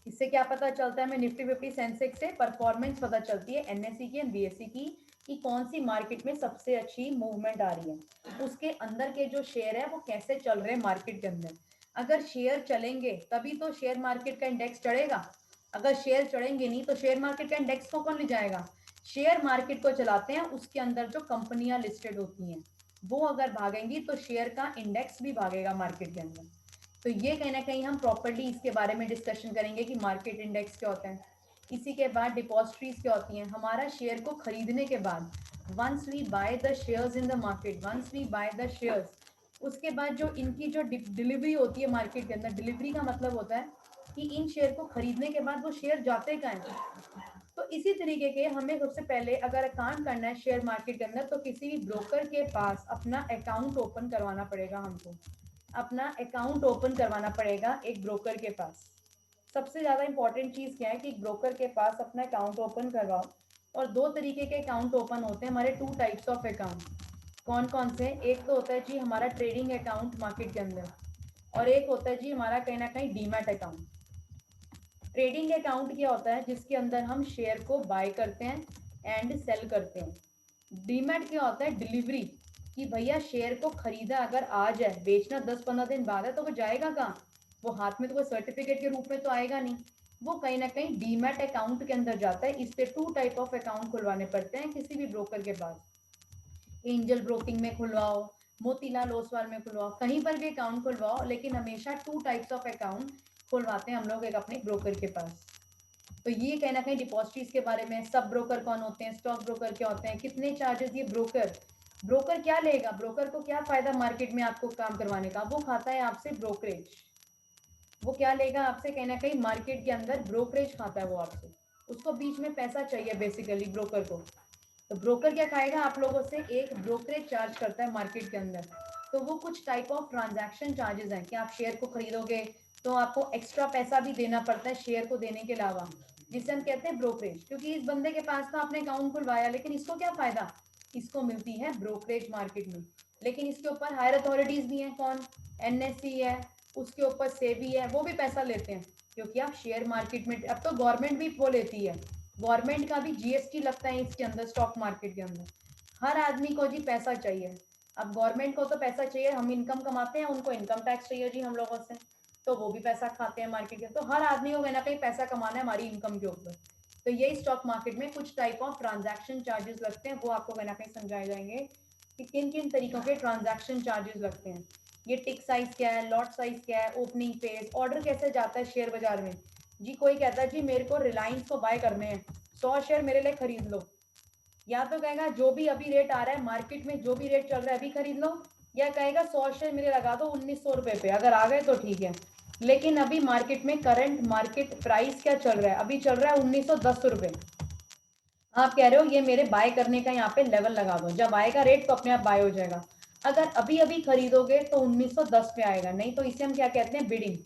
इससे क्या पता चलता है, हमें निफ्टी 50 सेंसेक्स से परफॉर्मेंस पता चलती है एनएससी की एंड बीएसई की कि कौन सी मार्केट में सबसे अच्छी मूवमेंट आ रही है, उसके अंदर के जो शेयर है वो कैसे चल रहे हैं मार्केट के अंदर। अगर शेयर चलेंगे तभी तो शेयर मार्केट का इंडेक्स चढ़ेगा, अगर शेयर चढ़ेंगे नहीं तो शेयर मार्केट का इंडेक्स को कौन ले जाएगा। शेयर मार्केट को चलाते हैं उसके अंदर जो कंपनियां लिस्टेड होती हैं, वो अगर भागेंगी तो शेयर का इंडेक्स भी भागेगा मार्केट के अंदर। तो ये कहीं ना कहीं हम प्रॉपर्ली इसके बारे में डिस्कशन करेंगे कि मार्केट इंडेक्स क्या होता है। इसी के बाद डिपॉजिटरीज क्या होती हैं, हमारा शेयर को खरीदने के बाद, once we buy the shares in the market, once we buy the shares, उसके बाद जो इनकी जो डिलीवरी होती है मार्केट के अंदर, डिलीवरी का मतलब होता है कि इन शेयर को खरीदने के बाद वो शेयर जाते कहाँ हैं। तो इसी तरीके के हमें सबसे पहले अगर काम करना है शेयर मार्केट के अंदर, तो किसी भी ब्रोकर के पास अपना अकाउंट ओपन करवाना पड़ेगा हमको, अपना अकाउंट ओपन करवाना पड़ेगा एक ब्रोकर के पास। सबसे ज़्यादा इंपॉर्टेंट चीज़ क्या है कि ब्रोकर के पास अपना अकाउंट ओपन करवाओ। और दो तरीके के अकाउंट ओपन होते हैं हमारे, 2 टाइप्स ऑफ अकाउंट। कौन कौन से, एक तो होता है जी हमारा ट्रेडिंग अकाउंट मार्केट के अंदर, और एक होता है जी हमारा कहीं ना कहीं डीमैट अकाउंट। ट्रेडिंग अकाउंट क्या होता है, जिसके अंदर हम शेयर को बाय करते हैं एंड सेल करते हैं। डीमैट क्या होता है, डिलीवरी, कि भैया शेयर को खरीदा अगर आज है, बेचना 10-15 दिन बाद है, तो वो जाएगा कहाँ, वो हाथ में तो कोई सर्टिफिकेट के रूप में तो आएगा नहीं, वो कहीं ना कहीं डीमैट अकाउंट के अंदर जाता है। इससे 2 टाइप ऑफ अकाउंट खुलवाने पड़ते हैं किसी भी ब्रोकर के पास, एंजल ब्रोकिंग में खुलवाओ, मोतीलाल ओसवाल में खुलवाओ, कहीं पर भी अकाउंट खुलवाओ, लेकिन हमेशा 2 टाइप्स ऑफ अकाउंट खुलवाते हैं हम लोग एक अपने ब्रोकर के पास। तो ये कहीं ना कहीं डिपॉजिटरीज के बारे में, सब ब्रोकर कौन होते हैं, स्टॉक ब्रोकर क्या होते हैं, कितने चार्जेस ये ब्रोकर, ब्रोकर क्या लेगा, ब्रोकर को क्या फायदा मार्केट में आपको काम करवाने का, वो खाता है आपसे ब्रोकरेज। वो क्या लेगा आपसे, कहीं ना कहीं मार्केट के अंदर ब्रोकरेज खाता है वो आपसे, उसको बीच में पैसा चाहिए बेसिकली ब्रोकर को। तो ब्रोकर क्या खाएगा आप लोगों से, एक ब्रोकरेज चार्ज करता है मार्केट के अंदर। तो वो कुछ टाइप ऑफ ट्रांजैक्शन चार्जेस हैं कि आप शेयर को खरीदोगे तो आपको एक्स्ट्रा पैसा भी देना पड़ता है शेयर को देने के अलावा, जिसे हम कहते हैं ब्रोकरेज। क्योंकि इस बंदे के पास तो आपने अकाउंट खुलवाया, लेकिन इसको क्या फायदा, इसको मिलती है ब्रोकरेज मार्केट में। लेकिन इसके ऊपर हायर अथॉरिटीज भी हैं, कौन, एनएससी है, उसके ऊपर सेबी है, वो भी पैसा लेते हैं, क्योंकि आप शेयर मार्केट में, अब तो गवर्नमेंट भी वो लेती है, गवर्नमेंट का भी जीएसटी लगता है इसके अंदर, स्टॉक मार्केट के अंदर। हर आदमी को जी पैसा चाहिए, अब गवर्नमेंट को तो पैसा चाहिए, हम इनकम कमाते हैं, उनको इनकम टैक्स चाहिए जी हम लोगों से, तो वो भी पैसा खाते हैं मार्केट के। तो हर आदमी को कहीं ना कहीं पैसा कमाना है हमारी इनकम के ऊपर। तो यही स्टॉक मार्केट में कुछ टाइप ऑफ ट्रांजैक्शन चार्जेस लगते हैं, वो आपको कहीं ना कहीं समझाए जाएंगे कि किन किन तरीकों के ट्रांजैक्शन चार्जेस लगते हैं। ये टिक साइज क्या है, लॉट साइज क्या है, ओपनिंग पेज, ऑर्डर कैसे जाता है शेयर बाजार में। जी कोई कहता है जी मेरे को रिलायंस को बाय करने हैं, 100 शेयर मेरे लिए खरीद लो, या तो कहेगा जो भी अभी रेट आ रहा है मार्केट में, जो भी रेट चल रहा है अभी खरीद लो, या कहेगा 100 शेयर मेरे लगा दो 1900 रुपए पे, अगर आ गए तो ठीक है। लेकिन अभी मार्केट में करंट मार्केट प्राइस क्या चल रहा है, अभी चल रहा है 1910 रुपए। आप कह रहे हो ये मेरे बाय करने का यहाँ पे लेवल लगा दो, जब आएगा रेट तो अपने आप बाय हो जाएगा। अगर अभी अभी खरीदोगे तो 1910 पे आएगा, नहीं तो इसे हम क्या कहते हैं, बिडिंग।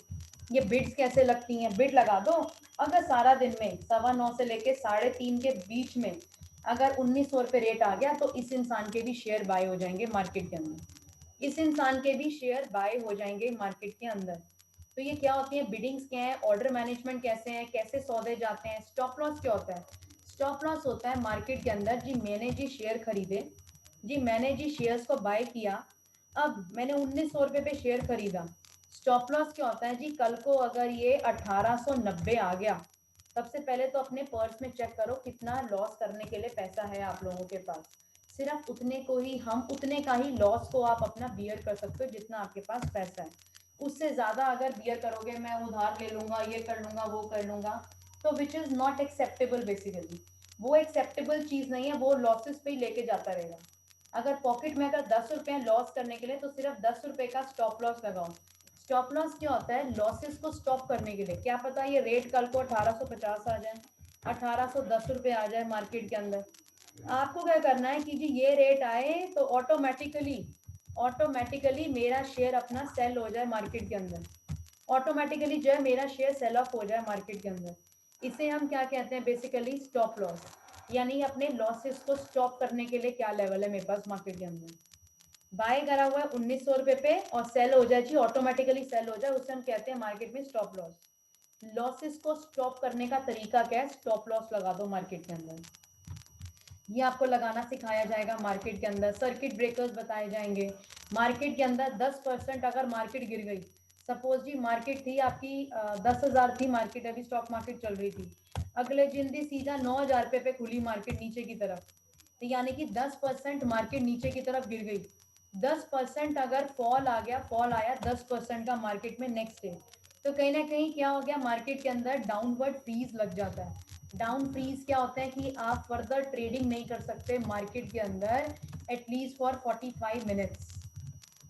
ये बिड्स कैसे लगती हैं, बिड लगा दो, अगर सारा दिन में 9:15 से लेके 3:30 के बीच में अगर 1900 रुपये रेट आ गया, तो इस इंसान के भी शेयर बाय हो जाएंगे मार्केट के अंदर, इस इंसान के भी शेयर बाय हो जाएंगे मार्केट के अंदर। तो ये क्या होती है, बिडिंग्स क्या है, ऑर्डर मैनेजमेंट कैसे है, कैसे सौदे जाते हैं, स्टॉप लॉस क्या होता है। स्टॉप लॉस होता है मार्केट के अंदर जी मैंने जी शेयर खरीदे, जी मैंने जी शेयर्स को बाय किया, अब मैंने 1900 रुपये पे शेयर खरीदा। स्टॉप लॉस क्या होता है जी, कल को अगर ये 1890 आ गया, सबसे पहले तो अपने पर्स में चेक करो कितना लॉस करने के लिए पैसा है आप लोगों के पास। सिर्फ उतने को ही हम उतने का ही लॉस को आप अपना बियर कर सकते हो जितना आपके पास पैसा है। उससे ज़्यादा अगर बियर करोगे, मैं उधार ले लूँगा, ये कर लूँगा, वो कर लूँगा, तो which is not acceptable basically. वो एक्सेप्टेबल चीज़ नहीं है, वो लॉसेस पे ही लेके जाता रहेगा। अगर पॉकेट में अगर 10 रुपये लॉस करने के लिए तो सिर्फ 10 रुपये का स्टॉप लॉस लगाओ। स्टॉप लॉस क्या होता है, लॉसेस को स्टॉप करने के लिए। क्या पता ये रेट कल को 1850 आ जाए, 1810 रुपये आ जाए मार्केट के अंदर। आपको क्या करना है कि जी ये रेट आए तो ऑटोमेटिकली मेरा शेयर अपना सेल हो जाए मार्केट के अंदर, ऑटोमेटिकली जो है मेरा शेयर सेल ऑफ हो जाए मार्केट के अंदर। इसे हम क्या कहते हैं बेसिकली, स्टॉप लॉस। यानी अपने लॉसेस को स्टॉप करने के लिए क्या लेवल है मेरे पास मार्केट के अंदर, बाय करा हुआ है 1900 रुपये पे और सेल हो जाए जी, ऑटोमेटिकली सेल हो जाए, उसे हम कहते हैं मार्केट में स्टॉप लॉस। लॉसेस को स्टॉप करने का तरीका क्या है, स्टॉप लॉस लगा दो मार्केट के अंदर। ये आपको लगाना सिखाया जाएगा मार्केट के अंदर। सर्किट ब्रेकर्स बताए जाएंगे मार्केट के अंदर। 10% अगर मार्केट गिर गई, सपोज जी मार्केट थी आपकी 10,000 थी मार्केट, अभी स्टॉक मार्केट चल रही थी, अगले दिन भी सीधा 9,000 रुपये पे खुली मार्केट नीचे की तरफ, तो यानी कि 10% मार्केट नीचे की तरफ गिर गई। 10% अगर फॉल आ गया, फॉल आया 10% का मार्केट में नेक्स्ट डे, तो कहीं ना कहीं क्या हो गया, मार्केट के अंदर डाउनवर्ड फ्रीज लग जाता है। डाउन फ्रीज क्या होता है कि आप फर्दर ट्रेडिंग नहीं कर सकते मार्केट के अंदर एटलीस्ट फॉर 45 मिनट्स।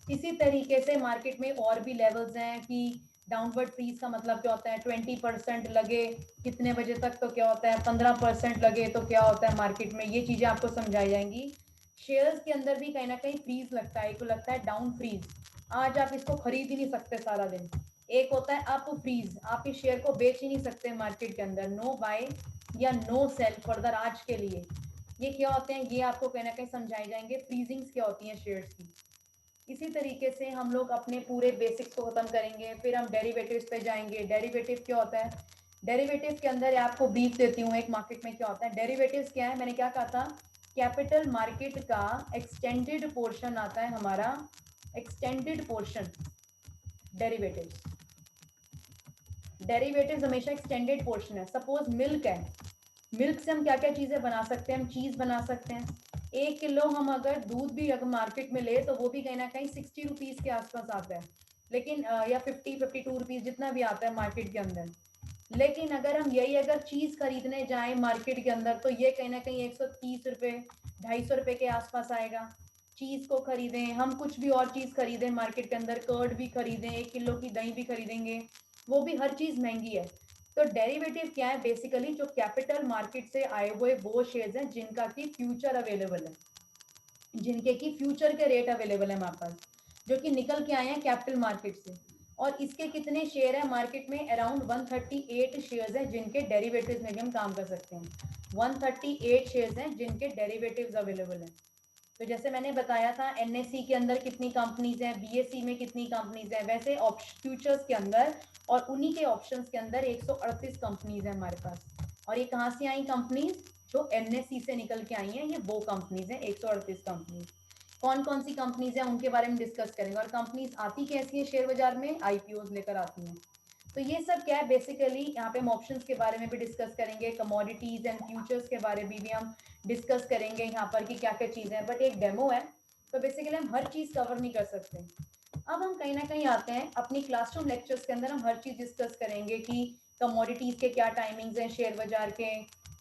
इसी तरीके से मार्केट में और भी लेवल्स हैं कि डाउनवर्ड फ्रीज का मतलब क्या होता है, 20% लगे कितने बजे तक तो क्या होता है, 15% लगे तो क्या होता है मार्केट में, ये चीजें आपको समझाई जाएंगी। शेयर्स के अंदर भी कहीं ना कहीं फ्रीज लगता है, एक लगता है डाउन फ्रीज, आज आप इसको खरीद ही नहीं सकते सारा दिन। एक होता है अप फ्रीज, आप इस शेयर को बेच ही नहीं सकते मार्केट के अंदर, नो बाय या नो सेल फर्दर आज के लिए। ये क्या होते हैं, ये आपको कहीं ना कहीं समझाए जाएंगे, फ्रीजिंग्स क्या होती हैं शेयर्स की। इसी तरीके से हम लोग अपने पूरे बेसिक्स को खत्म करेंगे, फिर हम डेरिवेटिव्स पे जाएंगे। डेरिवेटिव क्या होता है, डेरिवेटिव के अंदर आपको ब्रीफ देती हूँ एक मार्केट में क्या होता है। डेरिवेटिव्स क्या है, मैंने क्या कहा था, कैपिटल मार्केट का एक्सटेंडेड पोर्शन आता है हमारा, एक्सटेंडेड पोर्शन डेरिवेटिव्स। डेरिवेटिव्स हमेशा एक्सटेंडेड पोर्शन है। सपोज मिल्क है, मिल्क से हम क्या क्या चीजें बना सकते हैं, हम चीज बना सकते हैं। 1 किलो हम अगर दूध भी अगर मार्केट में ले तो वो भी कहीं ना कहीं 60 रुपीज के आसपास आता है, लेकिन या 52 रुपीज जितना भी आता है मार्केट के अंदर। लेकिन अगर हम यही अगर चीज खरीदने जाएं मार्केट के अंदर तो ये कहीं ना कहीं 130 रुपये, 250 रुपये के आसपास आएगा। चीज को खरीदें हम, कुछ भी और चीज खरीदें मार्केट के अंदर, कर्ड भी खरीदें, 1 किलो की दही भी खरीदेंगे, वो भी हर चीज महंगी है। तो डेरिवेटिव क्या है बेसिकली, जो कैपिटल मार्केट से आए हुए वो शेयर्स हैं जिनका की फ्यूचर अवेलेबल है, जिनके की फ्यूचर के रेट अवेलेबल है हमारे पास, जो कि निकल के आए हैं कैपिटल मार्केट से। और इसके कितने शेयर है मार्केट में, अराउंड 138 शेयर्स हैं जिनके डेरिवेटिव्स में भी हम काम कर सकते हैं। 138 शेयर्स हैं जिनके डेरिवेटिव्स अवेलेबल हैं। तो जैसे मैंने बताया था एनएससी के अंदर कितनी कंपनीज हैं, बीएससी में कितनी कंपनीज हैं, वैसे फ्यूचर्स के अंदर और उन्हीं के ऑप्शंस के अंदर 138 कंपनीज हैं हमारे पास। और ये कहाँ से आई कंपनीज, जो एनएससी से निकल के आई हैं, ये वो कंपनीज हैं 138 कंपनीज। कौन कौन सी कंपनीज हैं उनके बारे में डिस्कस करेंगे। और कंपनीज आती कैसी है शेयर बाजार में, आईपीओ लेकर आती हैं। तो ये सब क्या है बेसिकली, यहाँ पे हम ऑप्शंस के बारे में भी डिस्कस करेंगे, कमोडिटीज एंड फ्यूचर्स के बारे में भी हम डिस्कस करेंगे यहाँ पर कि क्या क्या चीज़ें हैं, बट एक डेमो है तो बेसिकली हम हर चीज़ कवर नहीं कर सकते। अब हम कहीं ना कहीं आते हैं अपनी क्लासरूम लेक्चर्स के अंदर, हम हर चीज़ डिस्कस करेंगे कि कमोडिटीज़ के क्या टाइमिंग्स हैं, शेयर बाजार के,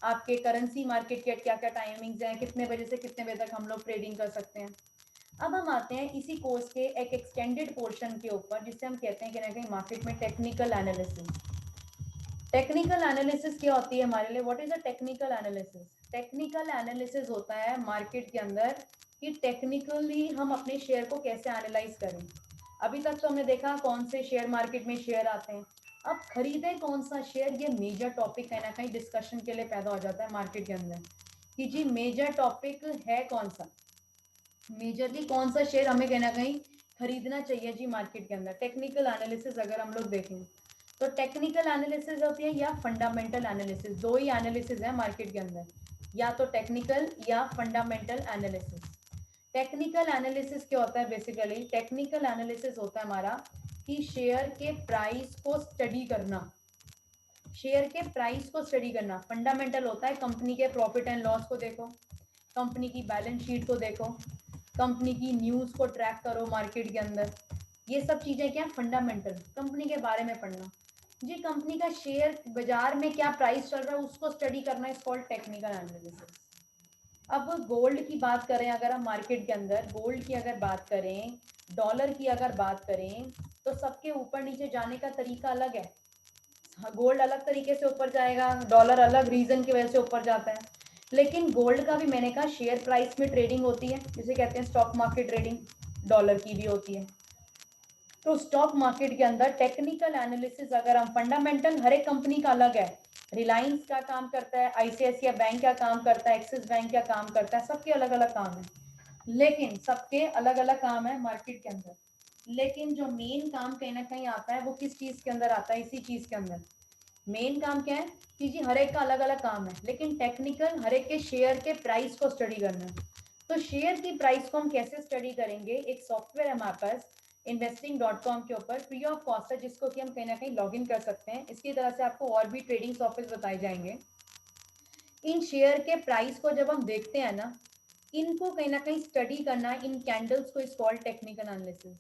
आपके करेंसी मार्केट के क्या क्या टाइमिंग्स हैं, कितने बजे से कितने बजे तक हम लोग ट्रेडिंग कर सकते हैं। अब हम आते हैं इसी कोर्स के एक एक्सटेंडेड पोर्शन के ऊपर जिसे हम कहते हैं कि ना कहीं मार्केट में टेक्निकल एनालिसिस। टेक्निकल एनालिसिस क्या होती है हमारे लिए, what is a technical analysis. Technical analysis होता है मार्केट के अंदर कि टेक्निकली हम अपने शेयर को कैसे एनालाइज करें। अभी तक तो हमने देखा कौन से शेयर मार्केट में शेयर आते हैं, अब खरीदें कौन सा शेयर, ये मेजर टॉपिक कहीं ना कहीं डिस्कशन के लिए पैदा हो जाता है मार्केट के अंदर कि जी मेजर टॉपिक है कौन सा, मेजरली कौन सा शेयर हमें कहीं ना कहीं खरीदना चाहिए जी मार्केट के अंदर। टेक्निकल एनालिसिस अगर हम लोग देखें तो टेक्निकल एनालिसिस होती है या फंडामेंटल एनालिसिस, दो ही एनालिसिस है मार्केट के अंदर, या तो टेक्निकल या फंडामेंटल एनालिसिस। टेक्निकल एनालिसिस क्या होता है? बेसिकली टेक्निकल एनालिसिस होता है हमारा कि शेयर के प्राइस को स्टडी करना, शेयर के प्राइस को स्टडी करना। फंडामेंटल होता है कंपनी के प्रॉफिट एंड लॉस को देखो, कंपनी की बैलेंस शीट को देखो, कंपनी की न्यूज़ को ट्रैक करो मार्केट के अंदर। ये सब चीज़ें क्या? फंडामेंटल, कंपनी के बारे में पढ़ना जी, कंपनी का शेयर बाजार में क्या प्राइस चल रहा है उसको स्टडी करना इज कॉल्ड टेक्निकल एनालिसिस। अब गोल्ड की बात करें अगर हम मार्केट के अंदर, गोल्ड की अगर बात करें, डॉलर की अगर बात करें, तो सबके ऊपर नीचे जाने का तरीका अलग है। गोल्ड अलग तरीके से ऊपर जाएगा, डॉलर अलग रीजन की वजह से ऊपर जाता है। लेकिन गोल्ड का भी मैंने कहा शेयर प्राइस में ट्रेडिंग होती है, जिसे कहते हैं स्टॉक मार्केट ट्रेडिंग, डॉलर की भी होती है। तो स्टॉक मार्केट के अंदर टेक्निकल एनालिसिस अगर हम, फंडामेंटल हर एक कंपनी का अलग है, रिलायंस क्या काम करता है, आईसीआईसीआई बैंक क्या काम करता है, एक्सिस बैंक क्या काम करता है, सबके अलग अलग काम है, लेकिन सबके अलग अलग काम है मार्केट के अंदर। लेकिन जो मेन काम कहीं ना कहीं आता है वो किस चीज के अंदर आता है? इसी चीज के अंदर मेन काम क्या है कि जी हर एक का अलग अलग काम है, लेकिन टेक्निकल हर एक के शेयर के प्राइस को स्टडी करना है। तो शेयर की प्राइस को हम कैसे स्टडी करेंगे? एक सॉफ्टवेयर है हमारे पास investing.com के ऊपर, फ्री ऑफ कॉस्ट है, जिसको कि हम कहीं ना कहीं लॉग इन कर सकते हैं। इसकी तरह से आपको और भी ट्रेडिंग सॉफ्टवेयर बताए जाएंगे। इन शेयर के प्राइस को जब हम देखते हैं ना, इनको कहीं ना कहीं स्टडी करना, इन कैंडल्स को is called technical analysis.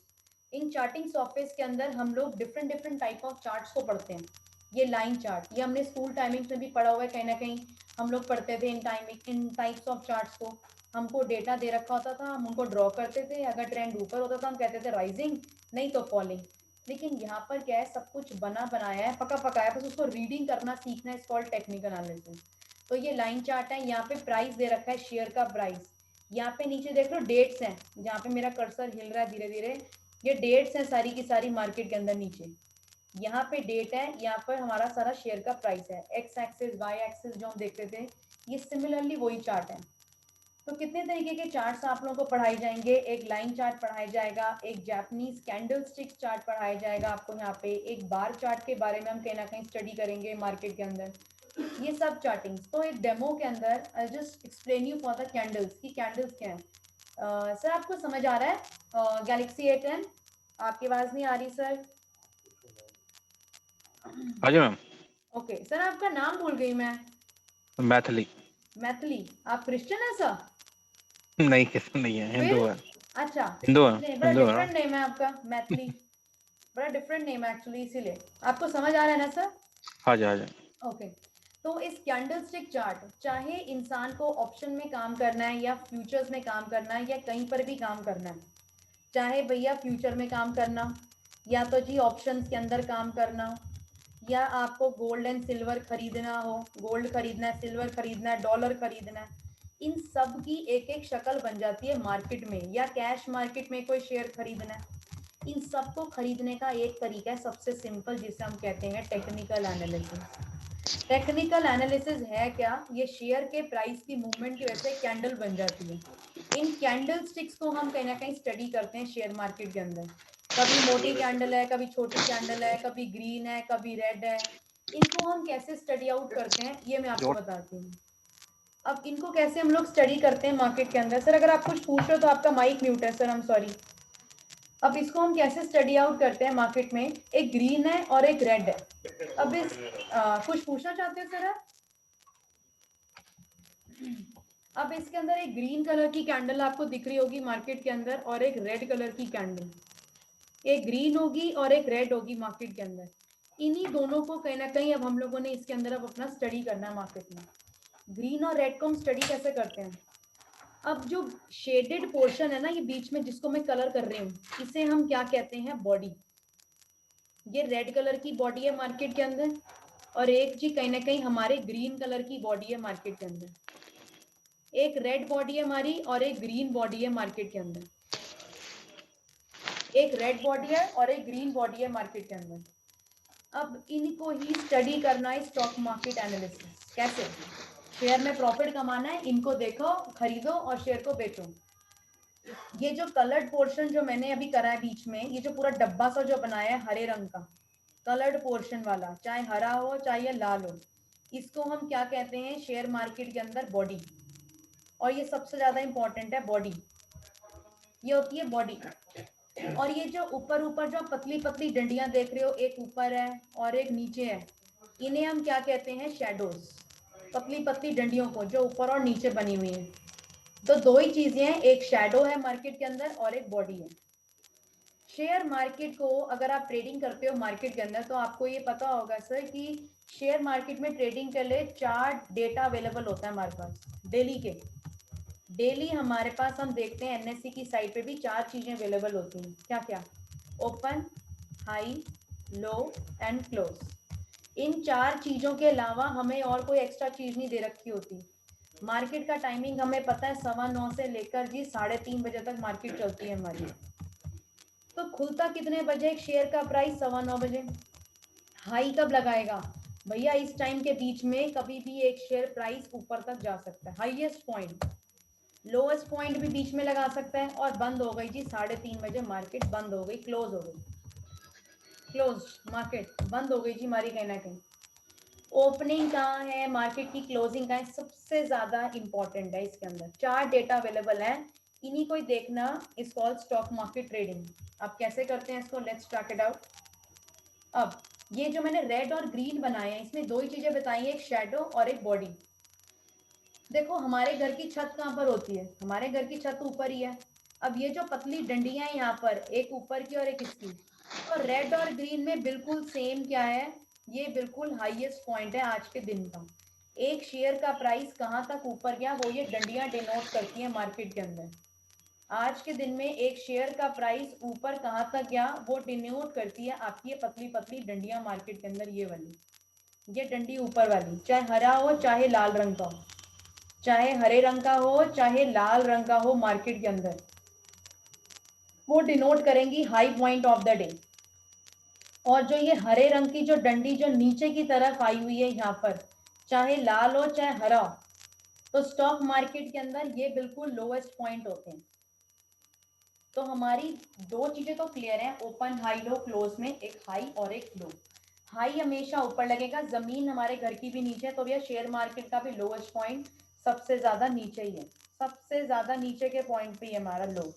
In charting software के अंदर हम लोग different different type of charts को पढ़ते हैं। ये लाइन चार्ट, ये हमने स्कूल टाइमिंग्स में भी पढ़ा हुआ है, कहीं ना कहीं हम लोग पढ़ते थे इन टाइप्स ऑफ चार्ट्स को। हमको डेटा दे रखा होता था, हम उनको ड्रॉ करते थे, अगर ट्रेंड ऊपर होता था हम कहते थे राइजिंग, नहीं तो फॉलिंग। लेकिन यहाँ पर क्या है, सब कुछ बना बनाया है, पका पकाया, बस उसको रीडिंग करना सीखना है, इज कॉल्ड टेक्निकल एनालिसिस। तो ये लाइन चार्ट है, यहाँ पे प्राइस दे रखा है, शेयर का प्राइस। यहाँ पे नीचे देख लो डेट्स हैं, जहाँ पे मेरा कर्सर हिल रहा है धीरे धीरे, ये डेट्स हैं सारी की सारी मार्केट के अंदर। नीचे यहाँ पे डेट है, यहाँ पर हमारा सारा शेयर का प्राइस है, एक्स एक्सिस वाई एक्सिस जो हम देखते थे, ये सिमिलरली वही चार्ट है। तो कितने तरीके के चार्ट्स आप लोगों को पढ़ाए जाएंगे? एक लाइन चार्ट पढ़ाया जाएगा, एक जापानीज कैंडल स्टिक चार्ट पढ़ाया जाएगा आपको, यहाँ पे एक बार चार्ट के बारे में हम कहीं ना कहीं स्टडी करेंगे मार्केट के अंदर, ये सब चार्टिंग। तो एक डेमो के अंदर I just explain you for the candles की कैंडल्स क्या है। सर आपको समझ आ रहा है? गैलेक्सी A10, आपकी आवाज नहीं आ रही सर। हाँ जी मैम। ओके सर, आपका नाम भूल गई मैं। मैथिली। मैथिली, आप क्रिश्चियन है सर? नहीं, किसी नहीं है, फिर हिंदू है। अच्छा, हिंदू है, नहीं, बड़ा हिंदू है। डिफरेंट नेम है आपका, मैथिली, बड़ा डिफरेंट नेम है एक्चुअली, इसीलिए। आपको समझ आ रहा है ना सर? हाँ जी, हाँ जी। ओके। तो इस कैंडलस्टिक चार्ट, चाहे इंसान को ऑप्शन में काम करना है या फ्यूचर्स में काम करना है या कहीं पर भी काम करना है, चाहे भैया फ्यूचर में काम करना या तो जी ऑप्शंस के अंदर काम करना, या आपको गोल्ड एंड सिल्वर खरीदना हो, गोल्ड खरीदना है, सिल्वर खरीदना है, डॉलर खरीदना है, इन सब की एक एक शक्ल बन जाती है मार्केट में, या कैश मार्केट में कोई शेयर खरीदना है, इन सबको खरीदने का एक तरीका है सबसे सिंपल, जिसे हम कहते हैं टेक्निकल एनालिसिस। टेक्निकल एनालिसिस है क्या? ये शेयर के प्राइस की मूवमेंट की वजह से कैंडल बन जाती है। इन कैंडल स्टिक्स को हम कहीं ना कहीं स्टडी करते हैं शेयर मार्केट के अंदर। कभी मोटी कैंडल है, कभी छोटी कैंडल है, कभी ग्रीन है, कभी रेड है। इनको हम कैसे स्टडी आउट करते हैं ये मैं आपको बताती हूँ। अब इनको कैसे हम लोग स्टडी करते हैं मार्केट के अंदर। सर अगर आप कुछ पूछ रहे हो तो आपका माइक म्यूट है सर, आई एम सॉरी। अब इसको हम कैसे स्टडी आउट करते हैं मार्केट में, एक ग्रीन है और एक रेड है। अब इस कुछ पूछना चाहते हो सर आप? अब इसके अंदर एक ग्रीन कलर की कैंडल आपको दिख रही होगी मार्केट के अंदर, और एक रेड कलर की कैंडल, एक ग्रीन होगी और एक रेड होगी मार्केट के अंदर। इन्हीं दोनों को कहीं ना कहीं अब हम लोगों ने इसके अंदर अब अपना स्टडी करना है मार्केट में। ग्रीन और रेड को हम स्टडी कैसे करते हैं? अब जो शेडेड पोर्शन है ना, ये बीच में जिसको मैं कलर कर रही हूँ, इसे हम क्या कहते हैं? बॉडी। ये रेड कलर की बॉडी है मार्केट के अंदर, और एक जी कहीं ना कहीं हमारे ग्रीन कलर की बॉडी है मार्केट के अंदर। एक रेड बॉडी है हमारी और एक ग्रीन बॉडी है मार्केट के अंदर। एक रेड बॉडी है और एक ग्रीन बॉडी है मार्केट के अंदर। अब इनको ही स्टडी करना है स्टॉक मार्केट एनालिसिस। कैसे? शेयर में प्रॉफिट कमाना है, इनको देखो, खरीदो और शेयर को बेचो। ये जो कलर्ड पोर्शन जो मैंने अभी करा है बीच में, ये जो पूरा डब्बा सा जो बनाया है हरे रंग का, कलर्ड पोर्शन वाला, चाहे हरा हो चाहे लाल हो, इसको हम क्या कहते हैं शेयर मार्केट के अंदर? बॉडी। और ये सबसे ज्यादा इंपॉर्टेंट है, बॉडी। ये होती है बॉडी। और ये जो ऊपर ऊपर जो पतली पतली डंडियां देख रहे हो, एक ऊपर है और एक नीचे है, इन्हें हम क्या कहते हैं? शैडोज। पतली पतली डंडियों को जो ऊपर और नीचे बनी हुई है। तो दो ही चीजें हैं, एक शैडो है मार्केट के अंदर और एक बॉडी है। शेयर मार्केट को अगर आप ट्रेडिंग करते हो मार्केट के अंदर, तो आपको ये पता होगा सर कि शेयर मार्केट में ट्रेडिंग के लिए 4 डेटा अवेलेबल होता है हमारे पास डेली के। डेली हमारे पास हम देखते हैं एनएससी की साइट पे भी 4 चीजें अवेलेबल होती हैं। क्या क्या? Open, high, low and close. इन 4 चीजों के अलावा हमें और कोई एक्स्ट्रा चीज नहीं दे रखी होती। मार्केट का टाइमिंग हमें पता है 9:15 से लेकर जी 3:30 बजे तक मार्केट चलती है हमारी। तो खुलता कितने बजे एक शेयर का प्राइस? 9:15 बजे। हाई कब लगाएगा भैया? इस टाइम के बीच में कभी भी एक शेयर प्राइस ऊपर तक जा सकता है, हाईएस्ट पॉइंट। लोएस्ट पॉइंट भी बीच में लगा सकता है। और बंद हो गई जी 3:30 बजे, मार्केट बंद हो गई, क्लोज हो गई, क्लोज मार्केट बंद हो गई जी हमारी कहीं ना कहीं। ओपनिंग कहाँ है, मार्केट की क्लोजिंग कहाँ है, सबसे ज्यादा इंपॉर्टेंट है। इसके अंदर 4 डेटा अवेलेबल है, इन्हीं को ही देखना is called stock market trading. आप कैसे करते हैं इसको? Let's track it out. अब ये जो मैंने रेड और ग्रीन बनाए हैं, इसमें दो ही चीजें बताई हैं, एक शेडो और एक बॉडी। देखो हमारे घर की छत कहाँ पर होती है? हमारे घर की छत ऊपर ही है। अब ये जो पतली डंडियां हैं यहाँ पर, एक ऊपर की और एक इसकी, तो रेड और ग्रीन में बिल्कुल सेम क्या है? ये बिल्कुल हाईएस्ट पॉइंट है आज के दिन का। एक शेयर का प्राइस कहाँ तक ऊपर गया, वो ये डंडियां डिनोट करती हैं मार्केट के अंदर। आज के दिन में एक शेयर का प्राइस ऊपर कहाँ तक गया, वो डिनोट करती है आपकी ये पतली पतली डंडियां मार्केट के अंदर। ये वाली, ये डंडी ऊपर वाली, चाहे हरा हो चाहे लाल रंग का हो, चाहे हरे रंग का हो चाहे लाल रंग का हो, मार्केट के अंदर वो डिनोट करेंगी high point of the day. और जो ये हरे रंग की जो डंडी जो नीचे की तरफ आई हुई है यहाँ पर, चाहे लाल हो चाहे हरा हो, तो स्टॉक मार्केट के अंदर ये बिल्कुल लोएस्ट पॉइंट होते हैं। तो हमारी दो चीजें तो क्लियर है, ओपन हाई लो क्लोज में एक हाई और एक लो। हाई हमेशा ऊपर लगेगा, जमीन हमारे घर की भी नीचे है, तो भैया शेयर मार्केट का भी लोएस्ट पॉइंट सबसे ज्यादा नीचे ही है, सबसे ज्यादा नीचे के पॉइंट पे ही हमारा लो।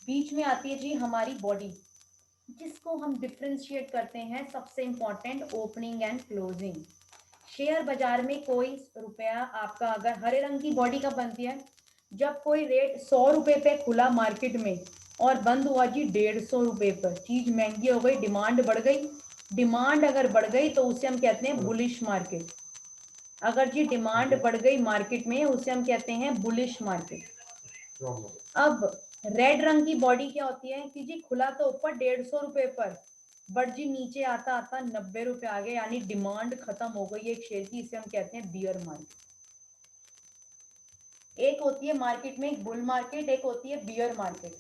बीच में आती है जी हमारी बॉडी, जिसको हम डिफ्रेंशिएट करते हैं, सबसे important opening and closing. Share बाजार में कोई रुपया आपका अगर हरे रंग की बॉडी का बनती है, जब कोई रेट 100 रुपए पे खुला मार्केट में और बंद हुआ जी 150 रुपए पर, चीज महंगी हो गई, डिमांड बढ़ गई। डिमांड अगर बढ़ गई तो उसे हम कहते हैं बुलिश मार्केट। अगर जी डिमांड बढ़ गई मार्केट में, उसे हम कहते हैं बुलिश मार्केट। अब रेड रंग की बॉडी क्या होती है कि जी खुला तो ऊपर 150 रुपए पर, बट जी नीचे आता आता 90 रुपए आ गए, यानी डिमांड खत्म हो गई एक शेयर की, इसे हम कहते हैं बियर मार्केट। एक होती है मार्केट में एक बुल मार्केट, एक होती है बियर मार्केट।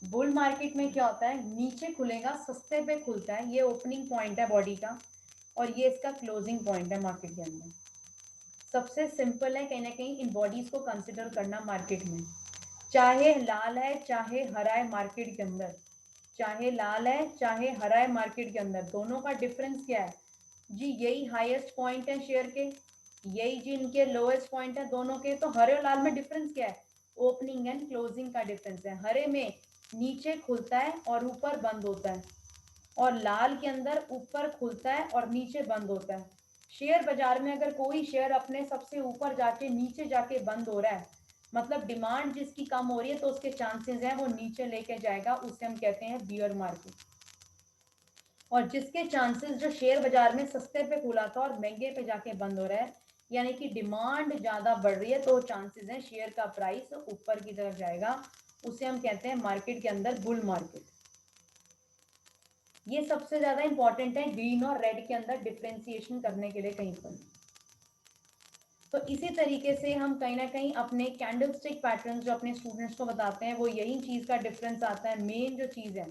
बुल मार्केट में क्या होता है, नीचे खुलेगा, सस्ते पे खुलता है, ये ओपनिंग पॉइंट है बॉडी का और ये इसका क्लोजिंग पॉइंट है मार्केट के अंदर। सबसे सिंपल है कहीं ना कहीं इन बॉडीज को कंसिडर करना मार्केट में, चाहे लाल है चाहे हरा है मार्केट के अंदर, चाहे लाल है चाहे हरा है मार्केट के अंदर, दोनों का डिफरेंस क्या है जी? यही हाईएस्ट पॉइंट है शेयर के, यही जी इनके लोएस्ट पॉइंट है दोनों के। तो हरे और लाल में डिफरेंस क्या है? ओपनिंग एंड क्लोजिंग का डिफरेंस है। हरे में नीचे खुलता है और ऊपर बंद होता है, और लाल के अंदर ऊपर खुलता है और नीचे बंद होता है। शेयर बाजार में अगर कोई शेयर अपने सबसे ऊपर जाके नीचे जाके बंद हो रहा है, मतलब डिमांड जिसकी कम हो रही है, तो उसके चांसेस हैं वो नीचे लेके जाएगा, उसे हम कहते हैं बियर मार्केट। और जिसके चांसेस जो शेयर बाजार में सस्ते पे खुला था और महंगे पे जाके बंद हो रहा है, यानी कि डिमांड ज्यादा बढ़ रही है, तो चांसेस हैं शेयर का प्राइस ऊपर की तरफ जाएगा, उसे हम कहते हैं मार्केट के अंदर बुल मार्केट। ये सबसे ज्यादा इंपॉर्टेंट है ग्रीन और रेड के अंदर डिफ्रेंसिएशन करने के लिए कहीं पर। तो इसी तरीके से हम कहीं ना कहीं अपने कैंडल स्टिक पैटर्न जो अपने स्टूडेंट्स को बताते हैं, वो यही चीज का डिफरेंस आता है। मेन जो चीज है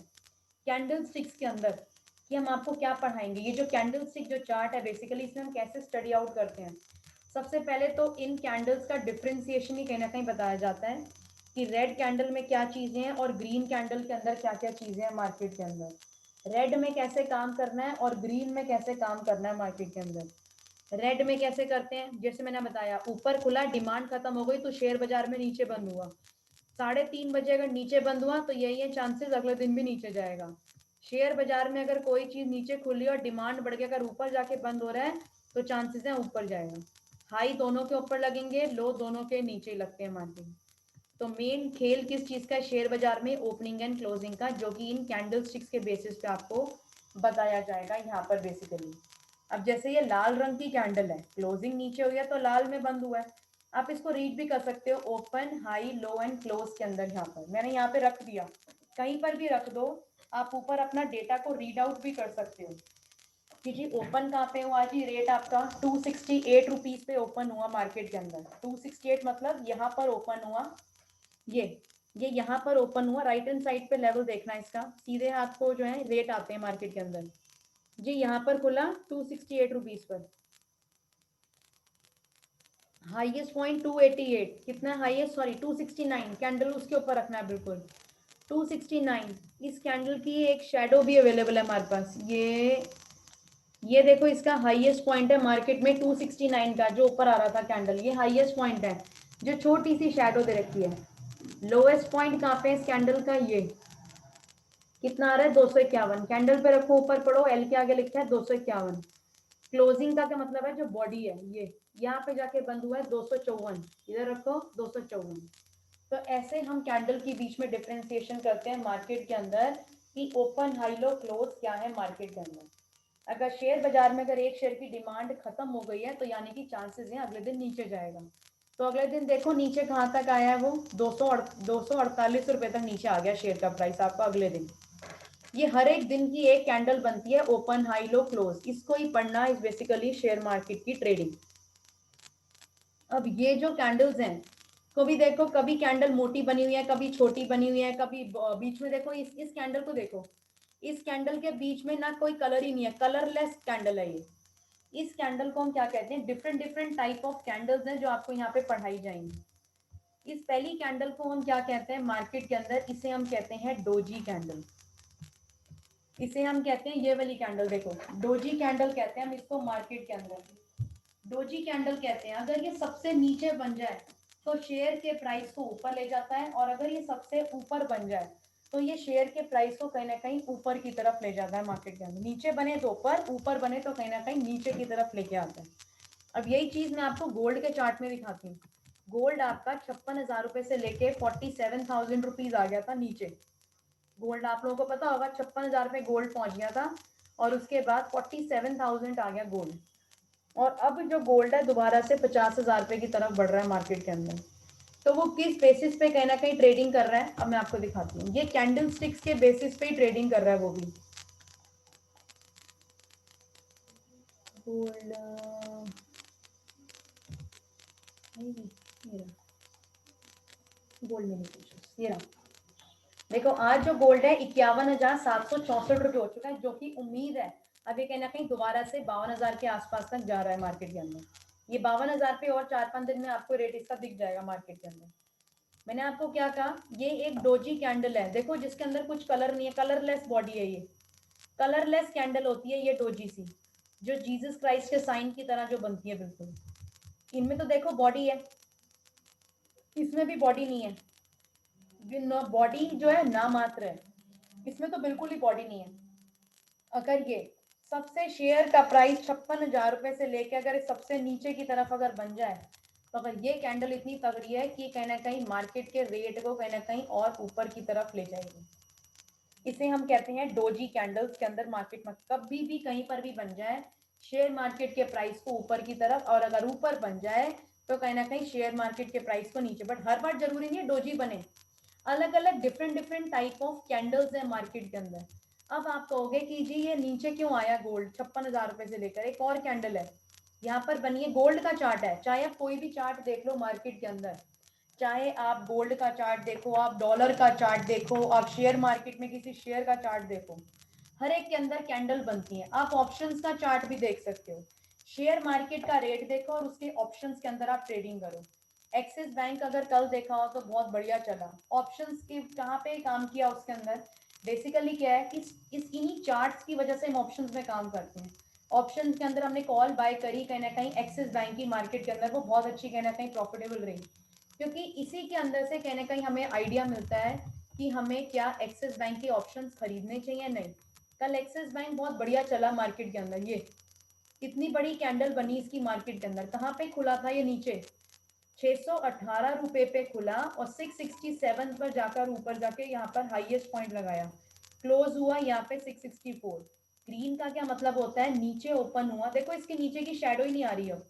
कैंडल स्टिक्स के अंदर कि हम आपको क्या पढ़ाएंगे, ये जो कैंडल स्टिक जो चार्ट है, बेसिकली इसमें हम कैसे स्टडी आउट करते हैं। सबसे पहले तो इन कैंडल्स का डिफ्रेंसिएशन ही कहीं ना कहीं बताया जाता है कि रेड कैंडल में क्या चीजें हैं और ग्रीन कैंडल के अंदर क्या क्या चीजें हैं मार्केट के अंदर। रेड में कैसे काम करना है और ग्रीन में कैसे काम करना है मार्केट के अंदर। रेड में कैसे करते हैं, जैसे मैंने बताया, ऊपर खुला, डिमांड खत्म हो गई तो शेयर बाजार में नीचे बंद हुआ, 3:30 बजे अगर नीचे बंद हुआ तो यही है चांसेस अगले दिन भी नीचे जाएगा। शेयर बाजार में अगर कोई चीज नीचे खुली और डिमांड बढ़ के अगर ऊपर जाके बंद हो रहा है तो चांसेस है ऊपर जाएगा। हाई दोनों के ऊपर लगेंगे, लो दोनों के नीचे लगते हैं मार्केट। तो मेन खेल किस चीज का है शेयर बाजार में, ओपनिंग एंड क्लोजिंग का, जो कि इन कैंडल स्टिक्स के बेसिस पे आपको बताया जाएगा यहाँ पर बेसिकली। अब जैसे ये लाल रंग की कैंडल है, क्लोजिंग नीचे हुई है तो लाल में बंद हुआ है। आप इसको रीड भी कर सकते हो open, high, low and close के अंदर। यहाँ पर मैंने यहाँ पे रख दिया, कहीं पर भी रख दो, आप ऊपर अपना डेटा को रीड आउट भी कर सकते हो कि जी ओपन कहाँ पे हुआ जी, रेट आपका 268 रुपीज पे ओपन हुआ मार्केट के अंदर। 268 मतलब यहाँ पर ओपन हुआ, ये ये यहाँ पर ओपन हुआ, राइट हैंड साइड पे लेवल देखना है इसका, सीधे हाथ को जो है रेट आते हैं मार्केट के अंदर। जी यहाँ पर खुला 268 रुपीज पर, हाईएस्ट पॉइंट 288, कितना हाईएस्ट, सॉरी 269, कैंडल उसके ऊपर रखना है बिल्कुल 269। इस कैंडल की एक शेडो भी अवेलेबल है हमारे पास, ये देखो इसका हाईएस्ट पॉइंट है मार्केट में 269 का, जो ऊपर आ रहा था कैंडल, ये हाईएस्ट पॉइंट है, जो छोटी सी शेडो दे रखी है। लोएस्ट पॉइंट कहाँ पे इस कैंडल का, ये कितना आ रहा है 251, कैंडल पे रखो ऊपर पढ़ो, एल के आगे लिखा है 251। क्लोजिंग का क्या मतलब है, जो बॉडी है ये यहाँ पे जाके बंद हुआ है 254, इधर रखो 254। तो ऐसे हम कैंडल के बीच में डिफरेंशिएशन करते हैं मार्केट के अंदर कि ओपन, हाई, लो, क्लोज क्या है मार्केट के अंदर। अगर शेयर बाजार में अगर एक शेयर की डिमांड खत्म हो गई है तो यानी कि चांसेस हैं अगले दिन नीचे जाएगा। तो अगले दिन देखो नीचे कहाँ तक आया है, वो 248 रुपए तक नीचे आ गया शेयर का प्राइस आपका अगले दिन। ये हर एक दिन की एक कैंडल बनती है, ओपन, हाई, लो, क्लोज, इसको ही पढ़ना इज बेसिकली शेयर मार्केट की ट्रेडिंग। अब ये जो कैंडल्स हैं, कभी देखो कभी कैंडल मोटी बनी हुई है, कभी छोटी बनी हुई है, कभी बीच में देखो इस कैंडल को देखो, इस कैंडल के बीच में ना कोई कलर ही नहीं है, कलरलेस कैंडल है ये। इस कैंडल को हम क्या कहते हैं, different different type of candles हैं जो आपको यहाँ पे पढ़ाई जाएंगी। इस पहली कैंडल को हम क्या कहते हैं मार्केट के अंदर, इसे हम कहते हैं डोजी कैंडल। इसे हम कहते हैं, ये वाली कैंडल देखो, डोजी कैंडल कहते हैं हम इसको मार्केट के अंदर। डोजी कैंडल कहते हैं अगर ये सबसे नीचे बन जाए तो शेयर के प्राइस को ऊपर ले जाता है, और अगर ये सबसे ऊपर बन जाए तो ये शेयर के प्राइस को कहीं ना कहीं ऊपर की तरफ ले जाता है मार्केट के अंदर। नीचे बने तो ऊपर बने तो कहीं ना कहीं नीचे की तरफ लेके आता है। अब यही चीज मैं आपको गोल्ड के चार्ट में दिखाती हूँ। गोल्ड आपका 56,000 रुपए से लेके 47,000 रुपीज आ गया था नीचे। गोल्ड आप लोगों को पता होगा 56,000 रुपए गोल्ड पहुंच गया था, और उसके बाद 47,000 आ गया गोल्ड। और अब जो गोल्ड है दोबारा से 50,000 रुपए की तरफ बढ़ रहा है मार्केट के अंदर। तो वो किस बेसिस पे कहीं ना कहीं ट्रेडिंग कर रहा है, अब मैं आपको दिखाती हूँ। ये कैंडल स्टिक्स के बेसिस पे ही ट्रेडिंग कर रहा है वो भी। गोल्ड गोल्ड में ये रहा, देखो आज जो गोल्ड है 51,764 रुपये हो चुका है, जो कि उम्मीद है अभी कहीं ना कहीं दोबारा से 52,000 के आसपास तक जा रहा है मार्केट के अंदर। ये 52,000 पे और 4-5 दिन में आपको रेट इसका दिख जाएगा मार्केट के अंदर। मैंने आपको क्या कहा, ये एक डोजी कैंडल है, देखो जिसके अंदर कुछ कलर नहीं है, कलरलेस बॉडी है ये, कलरलेस कैंडल होती है ये डोजी सी, जो जीसस क्राइस्ट के साइन की तरह जो बनती है बिल्कुल। इनमें तो देखो बॉडी है, इसमें भी बॉडी नहीं है, बॉडी जो है ना मात्र है, इसमें तो बिल्कुल ही बॉडी नहीं है। अगर ये सबसे शेयर का प्राइस 56,000 रुपए से लेके अगर सबसे नीचे की तरफ अगर बन जाए, तो अगर ये कैंडल इतनी तगड़ी है कि कहीं ना कहीं मार्केट के रेट को कहीं ना कहीं और ऊपर की तरफ ले जाएगी। इसे हम कहते हैं डोजी कैंडल्स के अंदर मार्केट में कभी भी कहीं पर भी बन जाए शेयर मार्केट के प्राइस को ऊपर की तरफ, और अगर ऊपर बन जाए तो कहीं ना कहीं शेयर मार्केट के प्राइस को नीचे। बट हर बार जरूरी नहीं है डोजी बने, अलग अलग different different type of candles है मार्केट के अंदर। अब आप कहोगे कि जी ये नीचे क्यों आया गोल्ड 56,000 रुपए से लेकर, एक और कैंडल है यहाँ पर बनी है, गोल्ड का चार्ट है, चाहे आप कोई भी चार्ट देख लो मार्केट के अंदर, चाहे आप गोल्ड का चार्ट देखो, आप डॉलर का चार्ट देखो, आप शेयर मार्केट में किसी शेयर का चार्ट देखो, हर एक के अंदर कैंडल बनती है। आप ऑप्शंस का चार्ट भी देख सकते हो, शेयर मार्केट का रेट देखो और उसके ऑप्शंस के अंदर आप ट्रेडिंग करो। एक्सिस बैंक अगर कल देखा हो तो बहुत बढ़िया चला, ऑप्शंस के कहाँ पे काम किया उसके अंदर, बेसिकली क्या है कि इस इन्हीं चार्ट्स की वजह से हम ऑप्शंस में काम करते हैं। ऑप्शंस के अंदर हमने कॉल बाय करी, कहीं ना कहीं एक्सिस बैंक की मार्केट के अंदर वो बहुत अच्छी कहीं ना कहीं प्रॉफिटेबल रही, क्योंकि इसी के अंदर से कहीं ना कहीं हमें आइडिया मिलता है कि हमें क्या एक्सिस बैंक के ऑप्शंस खरीदने चाहिए नहीं। कल एक्सिस बैंक बहुत बढ़िया चला मार्केट के अंदर, ये इतनी बड़ी कैंडल बनी इसकी मार्केट के अंदर, कहाँ पे खुला था ये नीचे 618 रुपए पे खुला और 667 पर जाकर ऊपर जाके यहाँ पर हाईएस्ट पॉइंट लगाया, क्लोज हुआ यहाँ पे 664। ग्रीन का क्या मतलब होता है, नीचे ओपन हुआ, देखो इसके नीचे की शेडो ही नहीं आ रही अब,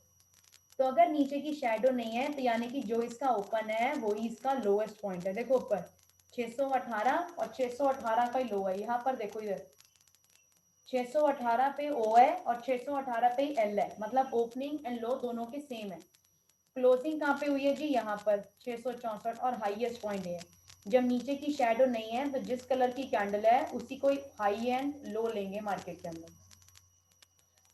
तो अगर नीचे की शेडो नहीं है तो यानी कि जो इसका ओपन है वही इसका लोएस्ट पॉइंट है। देखो ऊपर 618 और 618 का ही लो है, यहाँ पर देखो इधर 618 पे ओ है और 618 पे एल है, मतलब ओपनिंग एंड लो दोनों के सेम है। क्लोजिंग कहाँ पे हुई है जी, यहाँ पर 664 और हाईएस्ट पॉइंट है। जब नीचे की शेडो नहीं है तो जिस कलर की कैंडल है उसी को हाई एंड लो लेंगे मार्केट के अंदर।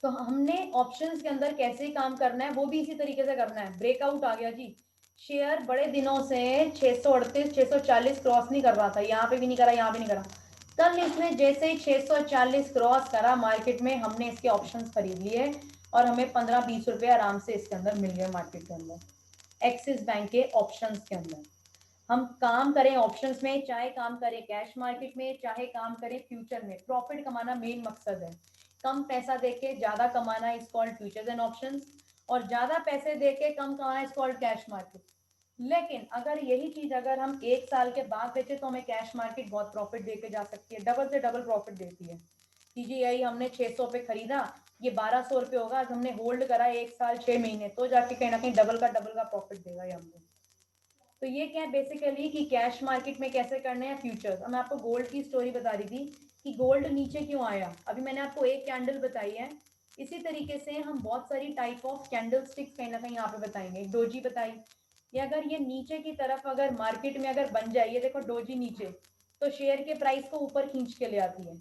तो हमने ऑप्शंस के अंदर कैसे काम करना है वो भी इसी तरीके से करना है। ब्रेकआउट आ गया जी, शेयर बड़े दिनों से 638 640 क्रॉस नहीं कर रहा था, यहाँ पे भी नहीं करा, यहाँ पे नहीं करा, कल इसने जैसे 640 क्रॉस करा मार्केट में, हमने इसके ऑप्शंस खरीद लिए और हमें 15-20 रुपए आराम से इसके अंदर मिल गए मार्केट के अंदर, एक्सिस बैंक के ऑप्शंस के अंदर। हम काम करें ऑप्शंस में, चाहे काम करें कैश मार्केट में, चाहे काम करें फ्यूचर में, प्रॉफिट कमाना मेन मकसद है। कम पैसा देके ज्यादा कमाना is called futures and options, और ज्यादा पैसे देके कम कमाना इज कॉल्ड कैश मार्केट। लेकिन अगर यही चीज अगर हम 1 साल के बाद बेचे तो हमें कैश मार्केट बहुत प्रॉफिट देके जा सकती है, डबल से डबल प्रॉफिट देती है कि जी यही हमने 600 पे खरीदा, ये 1200 रुपये होगा, आज हमने होल्ड करा 1 साल 6 महीने, तो जाके कहीं ना कहीं डबल का प्रॉफिट देगा ये हमको। तो ये क्या है बेसिकली कि कैश मार्केट में कैसे करने हैं फ्यूचर्स। अब मैं आपको गोल्ड की स्टोरी बता रही थी कि गोल्ड नीचे क्यों आया, अभी मैंने आपको एक कैंडल बताई है, इसी तरीके से हम बहुत सारी टाइप ऑफ कैंडल स्टिक्स कहीं ना कहीं यहाँ पे बताएंगे। डोजी बताई, या अगर ये नीचे की तरफ अगर मार्केट में अगर बन जाए, ये देखो डोजी नीचे, तो शेयर के प्राइस को ऊपर खींच के ले आती है,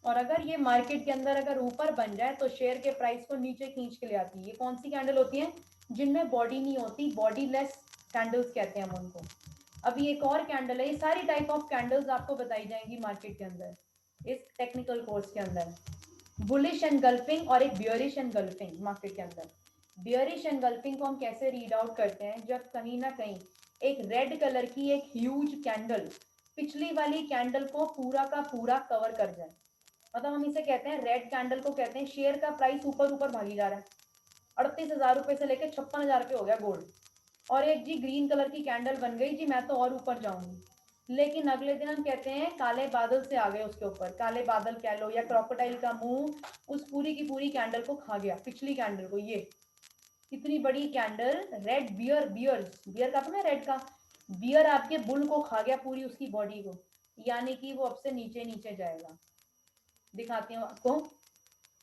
और अगर ये मार्केट के अंदर अगर ऊपर बन जाए तो शेयर के प्राइस को नीचे खींच के ले आती है। ये कौन सी कैंडल होती है, जिनमें बॉडी नहीं होती, बॉडी लेस कैंडल्स कहते हैं हम उनको। अभी एक और कैंडल है, ये सारी टाइप ऑफ कैंडल्स आपको बताई जाएंगी मार्केट के अंदर इस टेक्निकल कोर्स के अंदर। बुलिश एनगल्फिंग और एक बियरिश एनगल्फिंग मार्केट के अंदर। बियरिश एनगल्फिंग को हम कैसे रीड आउट करते हैं, जब कहीं ना कहीं एक रेड कलर की एक ह्यूज कैंडल पिछली वाली कैंडल को पूरा का पूरा कवर कर जाए, मतलब हम इसे कहते हैं रेड कैंडल को कहते हैं शेयर का प्राइस ऊपर ऊपर भागी जा रहा है, 38,000 रुपए से लेकर 56,000 रुपये हो गया गोल्ड, और एक जी ग्रीन कलर की कैंडल बन गई जी मैं तो और ऊपर जाऊंगी, लेकिन अगले दिन हम कहते हैं काले बादल से आ गए उसके ऊपर, काले बादल कह लो या क्रोकोडाइल का मुंह उस पूरी की पूरी कैंडल को खा गया, पिछली कैंडल को। ये इतनी बड़ी कैंडल रेड बियर, बियर का तो ना रेड का बियर आपके बुल को खा गया पूरी उसकी बॉडी को, यानी कि वो अब से नीचे नीचे जाएगा। दिखाती हूँ आपको,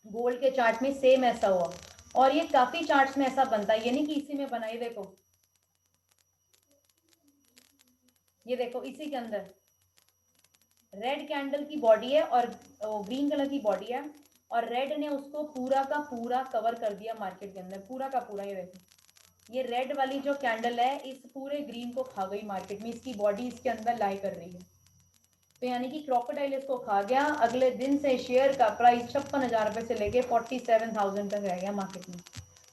गोल्ड के चार्ट में सेम ऐसा हुआ, और ये काफी चार्ट्स में ऐसा बनता है, ये नहीं कि इसी में बनाई, देखो ये देखो इसी के अंदर रेड कैंडल की बॉडी है और ग्रीन कलर की बॉडी है, और रेड ने उसको पूरा का पूरा कवर कर दिया मार्केट के अंदर, पूरा का पूरा। ये देखो ये रेड वाली जो कैंडल है इस पूरे ग्रीन को खा गई मार्केट में, इसकी बॉडी इसके अंदर लाई कर रही है, तो यानी कि क्रोकोडाइल इसको खा गया। अगले दिन से शेयर का प्राइस 56,000 रुपए से लेके 47,000 तक रह गया मार्केट में।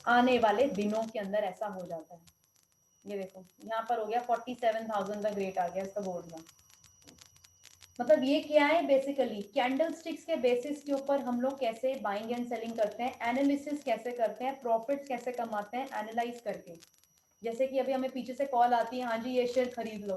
आने वाले दिनों के अंदर ऐसा हो जाता है, ये देखो यहाँ पर हो गया 47,000 तक रेट आ गया इसका गोल्ड का। मतलब ये क्या है बेसिकली, कैंडल स्टिक्स के बेसिस के ऊपर हम लोग कैसे बाइंग एंड सेलिंग करते हैं, एनालिसिस कैसे करते हैं, प्रॉफिट्स कैसे कमाते हैं एनालाइज करके। जैसे कि अभी हमें पीछे से कॉल आती है, हाँ जी ये शेयर खरीद लो,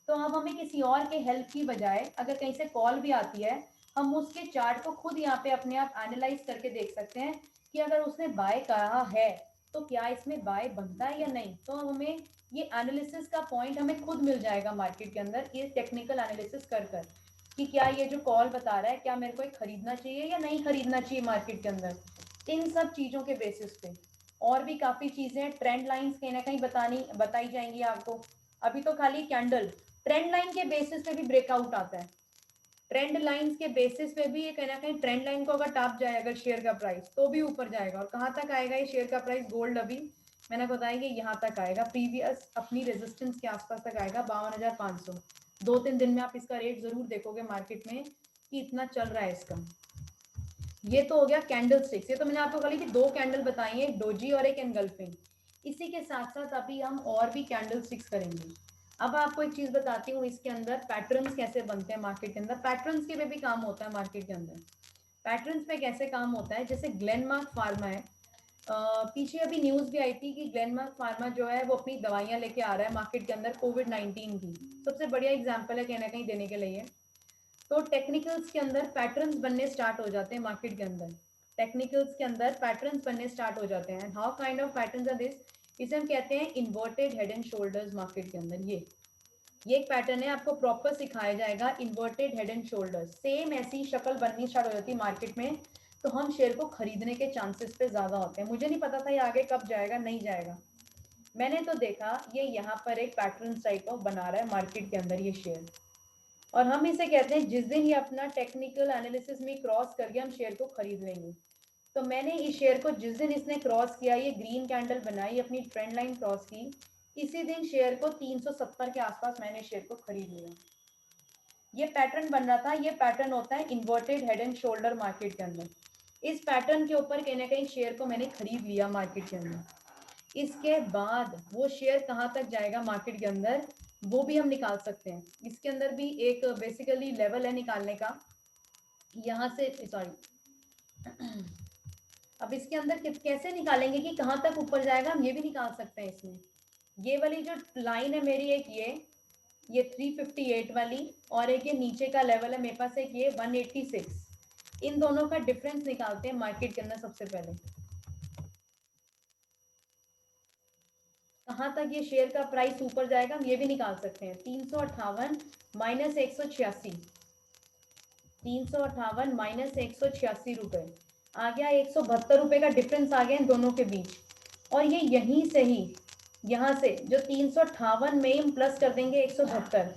तो अब हमें किसी और के हेल्प की बजाय अगर कहीं से कॉल भी आती है, हम उसके चार्ट को खुद यहाँ पे अपने आप एनालाइज करके देख सकते हैं कि अगर उसने बाय कहा है तो क्या इसमें बाय बनता है या नहीं, तो हमें ये एनालिसिस का पॉइंट हमें खुद मिल जाएगा मार्केट के अंदर, ये टेक्निकल एनालिसिस कर कि क्या ये जो कॉल बता रहा है क्या मेरे को खरीदना चाहिए या नहीं खरीदना चाहिए मार्केट के अंदर, इन सब चीजों के बेसिस पे। और भी काफी चीजें, ट्रेंड लाइंस कहीं ना कहीं बताई जाएंगी आपको। अभी तो खाली कैंडल, ट्रेंड लाइन के बेसिस पे भी ब्रेकआउट आता है, ट्रेंड लाइंस के बेसिस पे भी ये कहीं ना कहीं ट्रेंड लाइन को अगर टॉप जाए अगर शेयर का प्राइस तो भी ऊपर जाएगा। और कहाँ तक आएगा ये शेयर का प्राइस, गोल्ड अभी मैंने बताया कि यहाँ तक आएगा, प्रीवियस अपनी रेजिस्टेंस के आसपास तक आएगा 52,500, 2-3 दिन में आप इसका रेट जरूर देखोगे मार्केट में कि इतना चल रहा है इसका। ये तो हो गया कैंडल स्टिक्स। ये तो मैंने आपको कहा कि 2 कैंडल बताई है, एक डोजी और एक एनगल्फिंग। इसी के साथ साथ अभी हम और भी कैंडल स्टिक्स करेंगे। अब आपको एक चीज बताती हूँ, इसके अंदर पैटर्न्स कैसे बनते हैं मार्केट के अंदर। पैटर्न्स के पे भी काम होता है मार्केट के अंदर। पैटर्न्स पे कैसे काम होता है, जैसे ग्लेनमार्क फार्मा है। पीछे अभी न्यूज भी आई थी कि ग्लेनमार्क फार्मा जो है वो अपनी दवाइयां लेके आ रहा है मार्केट के अंदर कोविड-19 की। सबसे बढ़िया एग्जांपल है कहीं ना कहीं देने के लिए। तो टेक्निकल्स के अंदर पैटर्न्स बनने स्टार्ट हो जाते हैं मार्केट के अंदर। टेक्निकल्स के अंदर पैटर्न्स बनने स्टार्ट हो जाते हैं। How kind of patterns are this? इसे हम कहते हैं inverted head and shoulders market के अंदर। ये एक पैटर्न है, आपको प्रॉपर सिखाया जाएगा। Inverted head and shoulders same ऐसी शक्ल बननी स्टार्ट हो जाती है मार्केट में, तो हम शेयर को खरीदने के चांसेस पे ज्यादा होते हैं। मुझे नहीं पता था ये आगे कब जाएगा, नहीं जाएगा। मैंने तो देखा ये यहाँ पर एक पैटर्न टाइप ऑफ बना रहा है मार्केट के अंदर ये शेयर। और हम इसे कहते हैं जिस दिन ये अपना टेक्निकल एनालिसिस में क्रॉस कर गया हम शेयर को खरीद लेंगे। तो मैंने इस शेयर को जिस दिन इसने क्रॉस किया, ये ग्रीन कैंडल बनाई, अपनी ट्रेंड लाइन क्रॉस की, इसी दिन शेयर को 370 के आसपास मैंने शेयर को खरीद लिया। ये पैटर्न बन रहा था। ये पैटर्न होता है inverted head and shoulder market के अंदर। इस पैटर्न के ऊपर कहीं ना कहीं शेयर को मैंने खरीद लिया मार्केट के अंदर। इसके बाद वो शेयर कहाँ तक जाएगा मार्केट के अंदर, वो भी हम निकाल सकते हैं। इसके अंदर भी एक बेसिकली लेवल है निकालने का। यहाँ से सॉरी अब इसके अंदर कैसे निकालेंगे कि कहाँ तक ऊपर जाएगा, हम ये भी निकाल सकते हैं इसमें। ये वाली जो लाइन है मेरी, एक ये 358 वाली, और एक ये नीचे का लेवल है मेरे पास एक ये 186। इन दोनों का डिफरेंस निकालते हैं मार्केट के अंदर। सबसे पहले कहाँ तक ये शेयर का प्राइस ऊपर जाएगा हम ये भी निकाल सकते हैं। 358 माइनस 186, 358 माइनस 186 रुपए आ गया। 172 रुपए का डिफरेंस आ गया इन दोनों के बीच। और ये यहीं से ही, यहाँ से जो 358 में हम प्लस कर देंगे 172,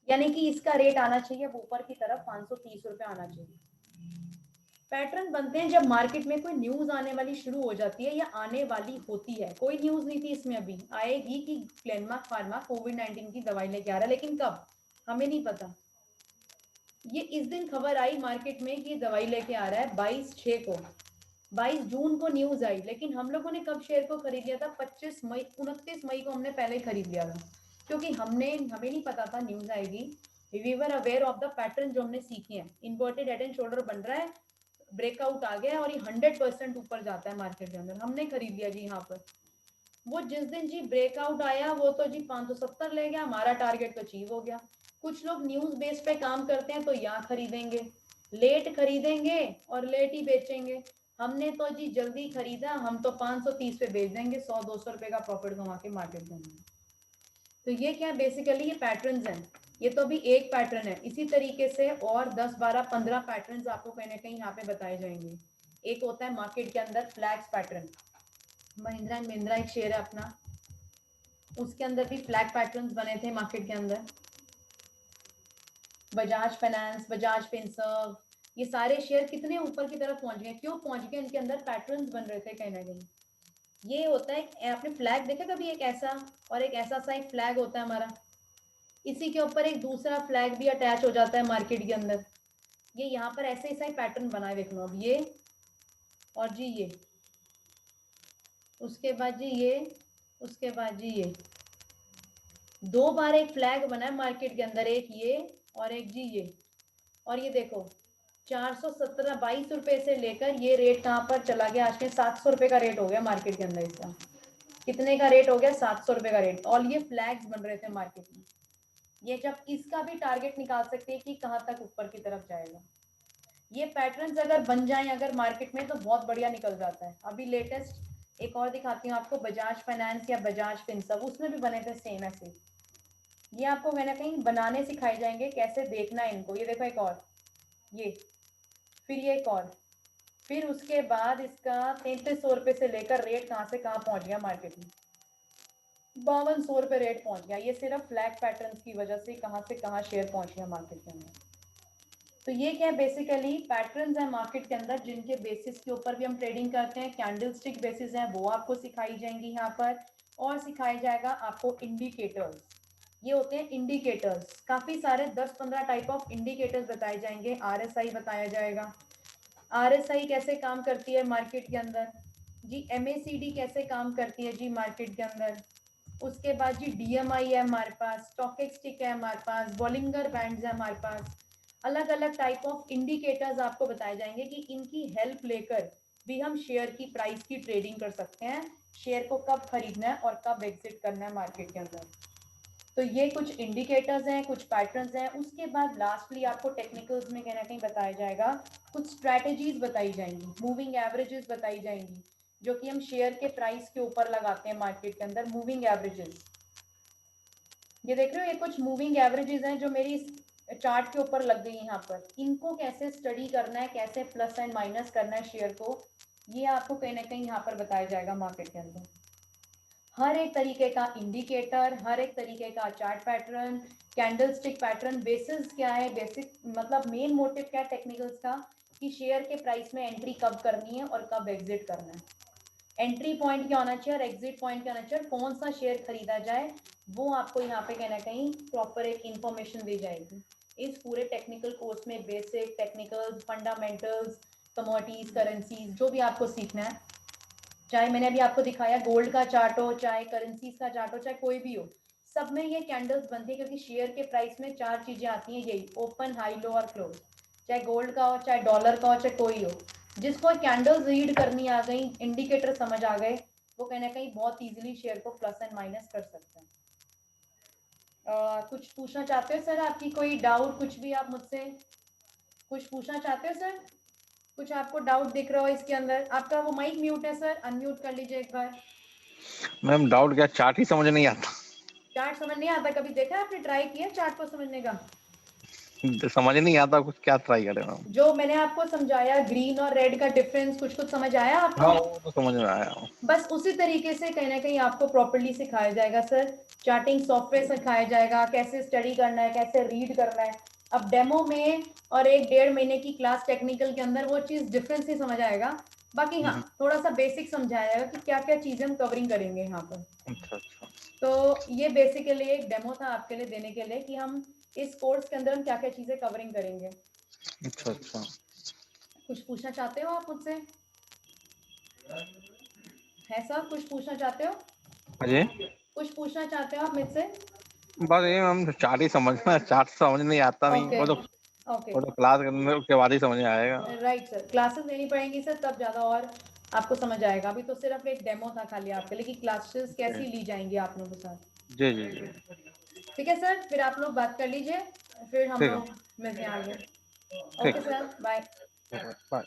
यानी कि इसका रेट आना चाहिए अब ऊपर की तरफ 530 रुपए आना चाहिए। पैटर्न बनते हैं जब मार्केट में कोई न्यूज आने वाली शुरू हो जाती है या आने वाली होती है। कोई न्यूज नहीं थी इसमें, अभी आएगी कि ग्लेनमार्क फार्मा कोविड-19 की दवाई लेके आ रहा है, लेकिन कब हमें नहीं पता। ये इस दिन खबर आई मार्केट में कि दवाई लेके आ रहा है 22/6 को। 22 जून को न्यूज आई, लेकिन हम लोगों ने कब शेयर को खरीद लिया था? 25 मई 29 मई को हमने पहले खरीद लिया था, क्योंकि हमें नहीं पता था न्यूज आएगी। We were aware of the pattern जो हमने सीखे हैं। इन्वर्टेड हेड एंड शोल्डर बन रहा है, ब्रेकआउट आ गया और ये 100% ऊपर जाता है मार्केट के अंदर। हमने खरीद लिया जी यहाँ पर। वो जिस दिन जी ब्रेकआउट आया वो तो जी 570 ले गया, हमारा टारगेट तो अचीव हो गया। कुछ लोग न्यूज बेस पे काम करते हैं तो यहाँ खरीदेंगे, लेट खरीदेंगे और लेट ही बेचेंगे। हमने तो जी जल्दी खरीदा, हम तो 530 पे बेच देंगे, 100-200 रुपए का प्रॉफिट कमा के मार्केट के अंदर। तो ये क्या है, बेसिकली ये पैटर्न्स हैं। ये तो भी एक पैटर्न है, इसी तरीके से और 10-12-15 पैटर्न्स आपको कहीं ना कहीं यहाँ पे बताए जाएंगे। एक होता है मार्केट के अंदर flags pattern. Mahindra and Mahindra एक शेयर है अपना, उसके अंदर भी फ्लैग पैटर्न्स बने थे मार्केट के अंदर। बजाज फाइनेंस, बजाज फिनसर्व, ये सारे शेयर कितने ऊपर की तरफ पहुंच गए। क्यों पहुंच गए? इनके अंदर पैटर्न्स बन रहे थे कहीं ना कहीं। ये होता है, आपने फ्लैग देखा कभी? एक ऐसा और एक ऐसा सा एक फ्लैग होता है हमारा, इसी के ऊपर एक दूसरा फ्लैग भी अटैच हो जाता है मार्केट के अंदर। ये यहाँ पर ऐसे ही पैटर्न बना है, देख लो। अब ये और जी ये, उसके बाद जी ये, उसके बाद जी ये, 2 बार एक फ्लैग बना है मार्केट के अंदर, एक ये और एक जी ये। और ये देखो 417 22 रुपए से लेकर ये रेट कहाँ पर चला गया, आज के 700 रुपए का रेट हो गया मार्केट के अंदर। इसका कितने का रेट हो गया? 700 रुपए का रेट। और ये फ्लैग्स बन रहे थे मार्केट में। ये जब इसका भी टारगेट निकाल सकते हैं कि कहाँ तक ऊपर की तरफ जाएगा। ये पैटर्न्स अगर बन जाएं अगर मार्केट में तो बहुत बढ़िया निकल जाता है। अभी लेटेस्ट एक और दिखाती हूँ आपको, बजाज फाइनेंस या बजाज फिनसर्व, उसमें भी बने थे सेम ऐसे। ये आपको कहीं ना कहीं बनाने सिखाए जाएंगे, कैसे देखना है इनको। ये देखो एक और, ये फिर ये एक और, फिर उसके बाद इसका 3300 रुपये से लेकर रेट कहाँ से कहाँ पहुँच गया मार्केट में, 5200 रुपये रेट पहुँच गया। ये सिर्फ फ्लैग पैटर्न्स की वजह से कहाँ से कहाँ शेयर पहुँच गया मार्केट के अंदर। तो ये क्या है, बेसिकली पैटर्न्स है मार्केट के अंदर, जिनके बेसिस के ऊपर भी हम ट्रेडिंग करते हैं। कैंडल स्टिक बेसिस है वो आपको सिखाई जाएंगी यहाँ पर, और सिखाया जाएगा आपको इंडिकेटर्स। ये होते हैं इंडिकेटर्स। काफी सारे 10-15 टाइप ऑफ इंडिकेटर्स बताए जाएंगे। आरएसआई बताया जाएगा। आरएसआई कैसे काम करती है मार्केट के अंदर जी। एमएसीडी कैसे काम करती है जी मार्केट के अंदर। उसके बाद जी डीएमआई है हमारे पास, स्टॉक एक्सटिक है हमारे पास, बॉलिंगर बैंड्स है हमारे पास। अलग अलग टाइप ऑफ इंडिकेटर्स आपको बताए जाएंगे कि इनकी हेल्प लेकर भी हम शेयर की प्राइस की ट्रेडिंग कर सकते हैं। शेयर को कब खरीदना है और कब एग्जिट करना है मार्केट के अंदर। तो ये कुछ इंडिकेटर्स हैं, कुछ पैटर्न्स हैं। उसके बाद लास्टली आपको टेक्निकल्स में कहीं ना कहीं बताया जाएगा, कुछ स्ट्रैटेजीज बताई जाएंगी, मूविंग एवरेजेस बताई जाएंगी, जो कि हम शेयर के प्राइस के ऊपर लगाते हैं मार्केट के अंदर। मूविंग एवरेजेस, ये देख रहे हो, ये कुछ मूविंग एवरेजेस हैं जो मेरी चार्ट के ऊपर लग गई यहाँ पर। इनको कैसे स्टडी करना है, कैसे प्लस एंड माइनस करना है शेयर को, ये आपको कहीं ना कहीं यहाँ पर बताया जाएगा मार्केट के अंदर। हर एक तरीके का इंडिकेटर, हर एक तरीके का chart pattern, candle stick pattern, basis क्या है, बेसिक मतलब मेन मोटिव क्या है टेक्निकल्स का, कि शेयर के प्राइस में एंट्री कब करनी है और कब एग्जिट करना है। एंट्री पॉइंट क्या होना चाहिए और एग्जिट पॉइंट क्या होना चाहिए, कौन सा शेयर खरीदा जाए, वो आपको यहाँ पे कहीं ना कहीं प्रॉपर एक इंफॉर्मेशन दी जाएगी। इस पूरे टेक्निकल कोर्स में basic, technicals, fundamentals, commodities, currencies, जो भी आपको सीखना है, चाहे मैंने अभी आपको दिखाया गोल्ड का चार्ट हो, चाहे करेंसीज का चार्ट हो, चाहे कोई भी हो, सब में ये कैंडल्स बनती है। क्योंकि शेयर के प्राइस में 4 चीजें आती हैं, यही ओपन, हाई, लो और क्लोज। चाहे गोल्ड का हो, चाहे डॉलर का हो, चाहे कोई हो, जिसको कैंडल्स रीड करनी आ गई, इंडिकेटर समझ आ गए, वो कहीं ना कहीं बहुत इजीली शेयर को प्लस एंड माइनस कर सकते हैं। कुछ पूछना चाहते हो सर? आपकी कोई डाउट, कुछ भी आप मुझसे कुछ पूछना चाहते हो सर? कुछ आपको डाउट दिख रहा हो इसके अंदर? आपका वो माइक म्यूट है सर, अनम्यूट कर लीजिए एक बार। मैम डाउट क्या, चार्ट ही समझ नहीं आता। चार्ट समझ नहीं आता? कभी देखा आपने, ट्राई किया चार्ट को समझने का? समझ नहीं आता कुछ, क्या ट्राई करें मैम। जो मैंने आपको समझाया ग्रीन और रेड का डिफरेंस, कुछ कुछ समझ आया हाँ आपको? वो तो समझ में आया। बस उसी तरीके से कहीं ना कहीं आपको प्रॉपर्ली सिखाया जाएगा सर। चार्टिंग सॉफ्टवेयर सिखाया जाएगा, कैसे स्टडी करना है, कैसे रीड करना है। अब डेमो में और 1-1.5 महीने की क्लास टेक्निकल के अंदर वो चीज डिफरेंस ही समझ आएगा। बाकी हाँ, थोड़ा सा बेसिक समझाया जाएगा कि क्या क्या चीजें हम कवरिंग करेंगे यहाँ पर। अच्छा अच्छा। तो ये बेसिकली एक डेमो था आपके लिए देने के लिए कि हम इस कोर्स के अंदर हम क्या क्या चीजें कवरिंग करेंगे। अच्छा अच्छा। कुछ पूछना चाहते हो आप मुझसे? है सर, कुछ पूछना चाहते हो? अजय कुछ पूछना चाहते हो आप मुझसे? बस ये मैम चार्ट ही समझना, चार्ट समझ नहीं आता नहीं, ओके ओके, वो तो क्लास करने के बाद ही समझ में आएगा। Right sir. क्लासेस लेनी पड़ेंगी सर, तब ज़्यादा और आपको समझ आएगा। अभी तो सिर्फ एक डेमो था खाली आपके लिए कि क्लासेस कैसी ली जाएंगी आप लोगों के साथ। जी जी जी। ठीक है सर, फिर आप लोग बात कर लीजिए, फिर हम ठीक है लोग मिलते हैं आगे। ठीक ओके सर, बाय। है, बाय।